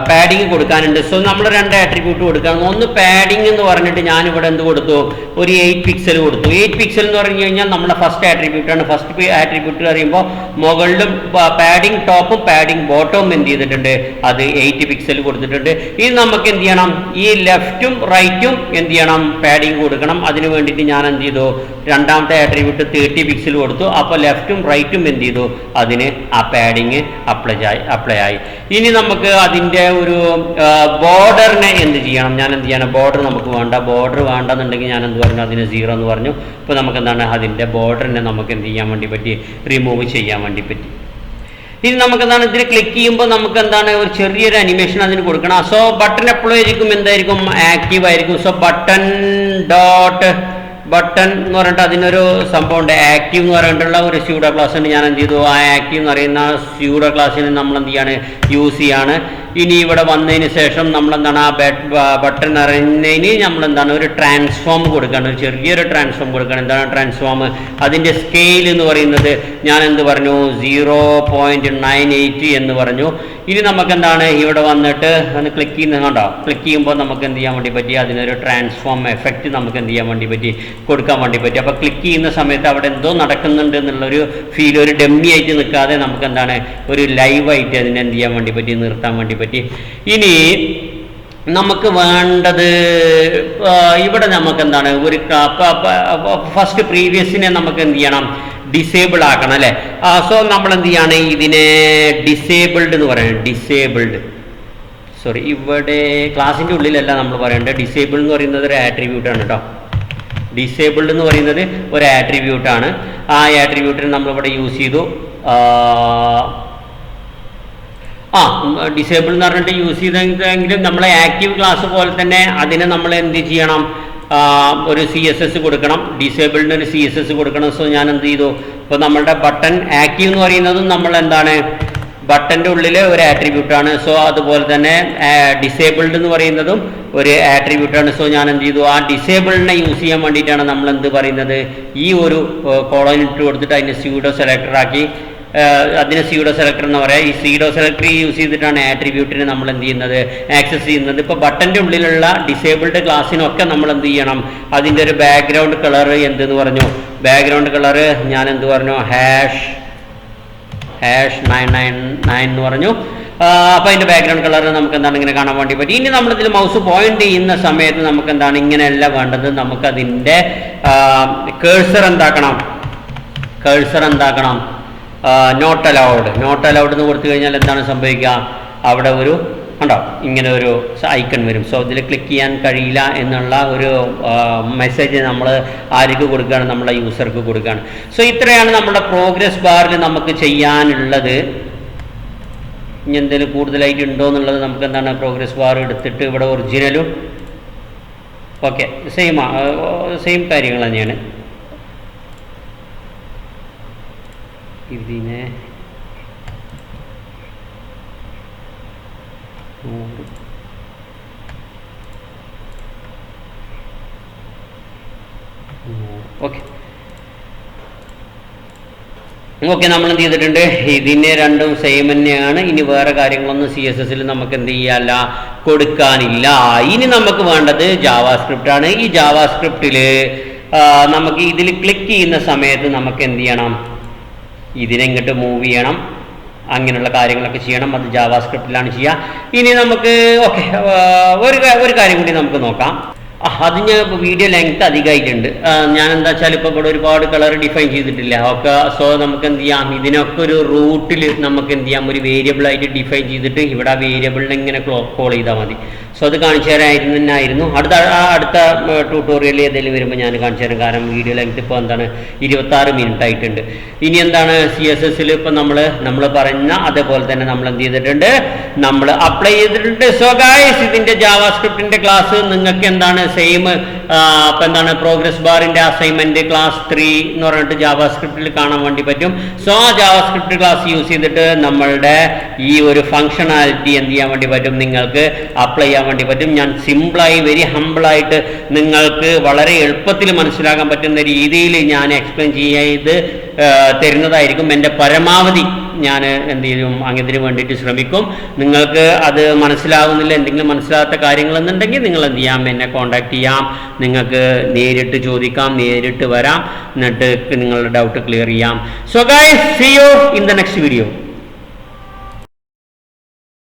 പാഡിങ് കൊടുക്കാനുണ്ട്. സോ നമ്മൾ 2 ആട്രിബ്യൂട്ട് കൊടുക്കണം. ഒന്ന് പാഡിങ് എന്ന് പറഞ്ഞിട്ട് ഞാനിവിടെ എന്ത് കൊടുത്തു, ഒരു 8 പിക്സൽ കൊടുത്തു. 8 പിക്സൽ എന്ന് പറഞ്ഞു കഴിഞ്ഞാൽ നമ്മുടെ ഫസ്റ്റ് ആട്രിബ്യൂട്ടാണ്. ഫസ്റ്റ് ആട്രിബ്യൂട്ട് പറയുമ്പോൾ മുകളിലും പാഡിങ് ടോപ്പും പാഡിങ് ബോട്ടവും എന്ത് ചെയ്തിട്ടുണ്ട്, അത് 8 പിക്സൽ കൊടുത്തിട്ടുണ്ട്. ഇനി നമുക്ക് എന്ത് ചെയ്യണം, ഈ ലെഫ്റ്റും റൈറ്റും എന്ത് ചെയ്യണം, പാഡിങ് കൊടുക്കണം. അതിന് വേണ്ടിയിട്ട് ഞാൻ എന്ത് ചെയ്തു, രണ്ടാമത്തെ ആട്രിബ്യൂട്ട് 30 പിക്സൽ കൊടുത്തു. അപ്പോൾ ലെഫ്റ്റും റൈറ്റും എന്ത് ചെയ്തു, അതിന് ആ പാഡിങ് അപ്ലൈ ആയി. ഇനി നമുക്ക് അതിൻ്റെ ഒരു ബോർഡറിനെ എന്ത് ചെയ്യണം, ഞാൻ എന്ത് ചെയ്യണം, ബോർഡർ നമുക്ക് വേണ്ട. ബോർഡർ വേണ്ടെന്നുണ്ടെങ്കിൽ ഞാൻ എന്ത് പറഞ്ഞു, അതിന് 0 എന്ന് പറഞ്ഞു. ഇപ്പോൾ നമുക്ക് എന്താണ് അതിൻ്റെ ബോർഡറിനെ നമുക്ക് എന്ത് ചെയ്യാൻ വേണ്ടി പറ്റി, റിമൂവ് ചെയ്യാൻ വേണ്ടി പറ്റി. ഇനി നമുക്ക് എന്താണ് ഇതിൽ ക്ലിക്ക് ചെയ്യുമ്പോൾ നമുക്ക് എന്താണ് ഒരു ചെറിയൊരു അനിമേഷൻ അതിന് കൊടുക്കണം. സോ ബട്ടൺ എപ്പോഴും ആയിരിക്കും എന്തായിരിക്കും, ആക്റ്റീവ് ആയിരിക്കും. സോ ബട്ടൺ എന്ന് പറഞ്ഞിട്ട് അതിനൊരു സംഭവം ഉണ്ട്, ആക്റ്റീവ് എന്ന് പറഞ്ഞിട്ടുള്ള ഒരു സ്യൂഡോ ക്ലാസ് ഉണ്ട്. ഞാൻ എന്ത് ചെയ്തു, ആ ആക്റ്റീവ് എന്ന് പറയുന്ന സ്യൂഡോ ക്ലാസ്സിന് നമ്മൾ എന്ത് ചെയ്യാണ്, യൂസ് ചെയ്യാണ്. ഇനി ഇവിടെ വന്നതിന് ശേഷം നമ്മളെന്താണ് ആ ബട്ടൺ അറിയുന്നതിന് നമ്മളെന്താണ് ഒരു ട്രാൻസ്ഫോം കൊടുക്കണം, ഒരു ചെറിയൊരു ട്രാൻസ്ഫോം കൊടുക്കണം. എന്താണ് ട്രാൻസ്ഫോം, അതിൻ്റെ സ്കെയിൽ എന്ന് പറയുന്നത് ഞാൻ എന്ത് പറഞ്ഞു, 0.98 എന്ന് പറഞ്ഞു. ഇനി നമുക്ക് എന്താണ് ഇവിടെ വന്നിട്ട് ഒന്ന് ക്ലിക്ക് ചെയ്യുന്നത് കണ്ടോ, ക്ലിക്ക് ചെയ്യുമ്പോൾ നമുക്ക് എന്ത് ചെയ്യാൻ വേണ്ടി പറ്റി, അതിനൊരു ട്രാൻസ്ഫോം എഫക്റ്റ് നമുക്ക് എന്ത് ചെയ്യാൻ വേണ്ടി പറ്റി, കൊടുക്കാൻ വേണ്ടി പറ്റി. അപ്പോൾ ക്ലിക്ക് ചെയ്യുന്ന സമയത്ത് അവിടെ എന്തോ നടക്കുന്നുണ്ട് എന്നുള്ളൊരു ഫീൽ, ഒരു ഡമ്മി ആയിട്ട് നിൽക്കാതെ നമുക്ക് എന്താണ് ഒരു ലൈവായിട്ട് അതിനെ എന്ത് ചെയ്യാൻ വേണ്ടി പറ്റി, നിർത്താൻ വേണ്ടി പറ്റി. ഇനി നമുക്ക് വേണ്ടത് ഇവിടെ നമുക്ക് എന്താണ് ഒരു ഫസ്റ്റ് പ്രീവിയസിനെ നമുക്ക് എന്ത് ചെയ്യണം, ഡിസേബിൾ ആക്കണം അല്ലേ. സോ നമ്മൾ എന്ത് ചെയ്യാണ്, ഇതിനെ ഡിസേബിൾഡ് എന്ന് പറയുന്നത്. സോറി, ഇവിടെ ക്ലാസ്സിൻ്റെ ഉള്ളിലല്ല നമ്മൾ പറയേണ്ടത്. ഡിസേബിൾ എന്ന് പറയുന്നത് ഒരു ആട്രിബ്യൂട്ടാണ് കേട്ടോ. ഡിസേബിൾഡ് എന്ന് പറയുന്നത് ഒരു ആട്രിബ്യൂട്ടാണ്. ആ ആട്രിബ്യൂട്ടിന് നമ്മളിവിടെ യൂസ് ചെയ്തു. ഡിസേബിൾ എന്ന് പറഞ്ഞിട്ട് യൂസ് ചെയ്തെങ്കിലും നമ്മളെ ആക്റ്റീവ് ക്ലാസ് പോലെ തന്നെ അതിനെ നമ്മൾ എന്ത് ചെയ്യണം, ഒരു CSS കൊടുക്കണം. ഡിസേബിളിന് ഒരു CSS കൊടുക്കണം. സോ ഞാൻ എന്ത് ചെയ്തു, ഇപ്പോൾ നമ്മളുടെ ബട്ടൺ ആക്റ്റീവ് എന്ന് പറയുന്നതും നമ്മൾ എന്താണ് ബട്ടൻ്റെ ഉള്ളിൽ ഒരു ആട്രിബ്യൂട്ടാണ്. സോ അതുപോലെ തന്നെ ഡിസേബിൾഡ് എന്ന് പറയുന്നതും ഒരു ആട്രിബ്യൂട്ടാണ്. സോ ഞാൻ എന്ത് ചെയ്തു, ആ ഡിസേബിളിനെ യൂസ് ചെയ്യാൻ വേണ്ടിയിട്ടാണ് നമ്മൾ എന്ത് പറയുന്നത്, ഈ ഒരു കോളൻ ഇട്ട് കൊടുത്തിട്ട് അതിനെ സ്യൂഡോ സെലക്ടർ ആക്കി, അതിനെ സ്യൂഡോ സെലക്ടർ എന്ന് പറയാം. ഈ സ്യൂഡോ സെലക്ടർ യൂസ് ചെയ്തിട്ടാണ് ആട്രിബ്യൂട്ടിനെ നമ്മൾ എന്ത് ചെയ്യുന്നത്, ആക്സസ് ചെയ്യുന്നത്. ഇപ്പോൾ ബട്ടൻ്റെ ഉള്ളിലുള്ള ഡിസേബിൾഡ് ക്ലാസ്സിനൊക്കെ നമ്മൾ എന്ത് ചെയ്യണം, അതിൻ്റെ ഒരു ബാക്ക്ഗ്രൗണ്ട് കളർ എന്തെന്ന് പറഞ്ഞു, ബാക്ക്ഗ്രൗണ്ട് കളർ ഞാൻ എന്ത് പറഞ്ഞു, ##999 എന്ന് പറഞ്ഞു. അപ്പോൾ അതിൻ്റെ ബാക്ക്ഗ്രൗണ്ട് കളർ നമുക്ക് എന്താണ് ഇങ്ങനെ കാണാൻ വേണ്ടി പറ്റും. ഇനി നമ്മളിതിൽ മൗസ് പോയിന്റ് ചെയ്യുന്ന സമയത്ത് നമുക്ക് എന്താണ് ഇങ്ങനെയല്ല വേണ്ടത്, നമുക്കതിൻ്റെ കേഴ്സർ എന്താക്കണം, നോട്ട് അലൗഡ് എന്ന് കൊടുത്തു കഴിഞ്ഞാൽ എന്താണ് സംഭവിക്കുക, അവിടെ ഒരു ഉണ്ടോ ഇങ്ങനെ ഒരു ഐക്കൺ വരും. സോ ഇതിൽ ക്ലിക്ക് ചെയ്യാൻ കഴിയില്ല എന്നുള്ള ഒരു മെസ്സേജ് നമ്മൾ ആർക്ക് കൊടുക്കുകയാണ്, നമ്മളെ യൂസർക്ക് കൊടുക്കുകയാണ്. സോ ഇത്രയാണ് നമ്മുടെ പ്രോഗ്രസ് ബാറിൽ നമുക്ക് ചെയ്യാനുള്ളത്. ഇനി എന്തെങ്കിലും കൂടുതലായിട്ട് ഉണ്ടോ എന്നുള്ളത് നമുക്ക് എന്താണ് പ്രോഗ്രസ് ബാർ എടുത്തിട്ട് ഇവിടെ ഒറിജിനലും ഓക്കെ സെയിം കാര്യങ്ങൾ തന്നെയാണ്. ഇതിനെ ഓക്കെ നമ്മൾ എന്ത് ചെയ്തിട്ടുണ്ട്, ഇതിനെ രണ്ടും സെയിം തന്നെയാണ്. ഇനി വേറെ കാര്യങ്ങളൊന്നും CSS നമുക്ക് എന്ത് ചെയ്യാല്ല, കൊടുക്കാനില്ല. ഇനി നമുക്ക് വേണ്ടത് ജാവാസ്ക്രിപ്റ്റ് ആണ്. ഈ ജാവാസ്ക്രിപ്റ്റിൽ നമുക്ക് ഇതിൽ ക്ലിക്ക് ചെയ്യുന്ന സമയത്ത് നമുക്ക് എന്ത് ചെയ്യണം, ഇതിനെ ഇങ്ങോട്ട് മൂവ് ചെയ്യണം, അങ്ങനെയുള്ള കാര്യങ്ങളൊക്കെ ചെയ്യണം. അത് ജാവാസ്ക്രിപ്റ്റിലാണ് ചെയ്യുക. ഇനി നമുക്ക് ഓക്കെ ഒരു കാര്യം കൂടി നമുക്ക് നോക്കാം. അത് ഞാൻ ഇപ്പോൾ വീഡിയോ ലെങ്ത് അധികമായിട്ടുണ്ട്. ഞാൻ എന്താ വെച്ചാൽ ഇപ്പോൾ ഇവിടെ ഒരുപാട് കളർ ഡിഫൈൻ ചെയ്തിട്ടില്ല ഒക്കെ. സോ നമുക്ക് എന്ത് ചെയ്യാം, ഇതിനൊക്കെ ഒരു റൂട്ടിൽ നമുക്ക് എന്ത് ചെയ്യാം, ഒരു വേരിയബിളായിട്ട് ഡിഫൈൻ ചെയ്തിട്ട് ഇവിടെ ആ വേരിയബിളിനെ ഇങ്ങനെ കോൾ ചെയ്താൽ മതി. സോ അത് കാണിച്ചു തരായിരുന്നു. അടുത്ത ട്യൂട്ടോറിയലിൽ ഏതെങ്കിലും വരുമ്പോൾ ഞാൻ കാണിച്ചു തരാം. കാരണം വീഡിയോ ലെങ്ത് ഇപ്പോൾ എന്താണ് 26 മിനിറ്റ് ആയിട്ടുണ്ട്. ഇനി എന്താണ് CSS ഇപ്പം നമ്മൾ പറഞ്ഞ അതേപോലെ തന്നെ നമ്മൾ എന്ത് ചെയ്തിട്ടുണ്ട്, നമ്മൾ അപ്ലൈ ചെയ്തിട്ടുണ്ട്. സോ ഗൈസ്, ഇതിൻ്റെ ജാവാസ്ക്രിപ്റ്റിൻ്റെ ക്ലാസ് നിങ്ങൾക്ക് എന്താണ് സെയിം അപ്പം എന്താണ് പ്രോഗ്രസ് ബാറിൻ്റെ അസൈൻമെൻറ്റ് ക്ലാസ് 3 എന്ന് പറഞ്ഞിട്ട് ജാവാസ്ക്രിപ്റ്റിൽ കാണാൻ വേണ്ടി പറ്റും. സോ ആ ജാവാസ്ക്രിപ്റ്റ് ക്ലാസ് യൂസ് ചെയ്തിട്ട് നമ്മളുടെ ഈ ഒരു ഫങ്ഷണാലിറ്റി എന്ത് ചെയ്യാൻ വേണ്ടി പറ്റും, നിങ്ങൾക്ക് അപ്ലൈ ചെയ്യാൻ വേണ്ടി പറ്റും. ഞാൻ സിമ്പിളായി വെരി ഹമ്പിളായിട്ട് നിങ്ങൾക്ക് വളരെ എളുപ്പത്തിൽ മനസ്സിലാക്കാൻ പറ്റുന്ന രീതിയിൽ ഞാൻ എക്സ്പ്ലെയിൻ ചെയ്ത് തരുന്നതായിരിക്കും. എൻ്റെ പരമാവധി ഞാൻ എന്ത് ചെയ്യും, അങ്ങനത്തിന് വേണ്ടിയിട്ട് ശ്രമിക്കും. നിങ്ങൾക്ക് അത് മനസ്സിലാവുന്നില്ല, എന്തെങ്കിലും മനസ്സിലാകാത്ത കാര്യങ്ങളെന്നുണ്ടെങ്കിൽ നിങ്ങൾ എന്ത് ചെയ്യാം, എന്നെ കോൺടാക്ട് ചെയ്യാം. നിങ്ങൾക്ക് നേരിട്ട് ചോദിക്കാം, നേരിട്ട് വരാം, എന്നിട്ട് നിങ്ങളുടെ ഡൗട്ട് ക്ലിയർ ചെയ്യാം. So guys, see you in the next video.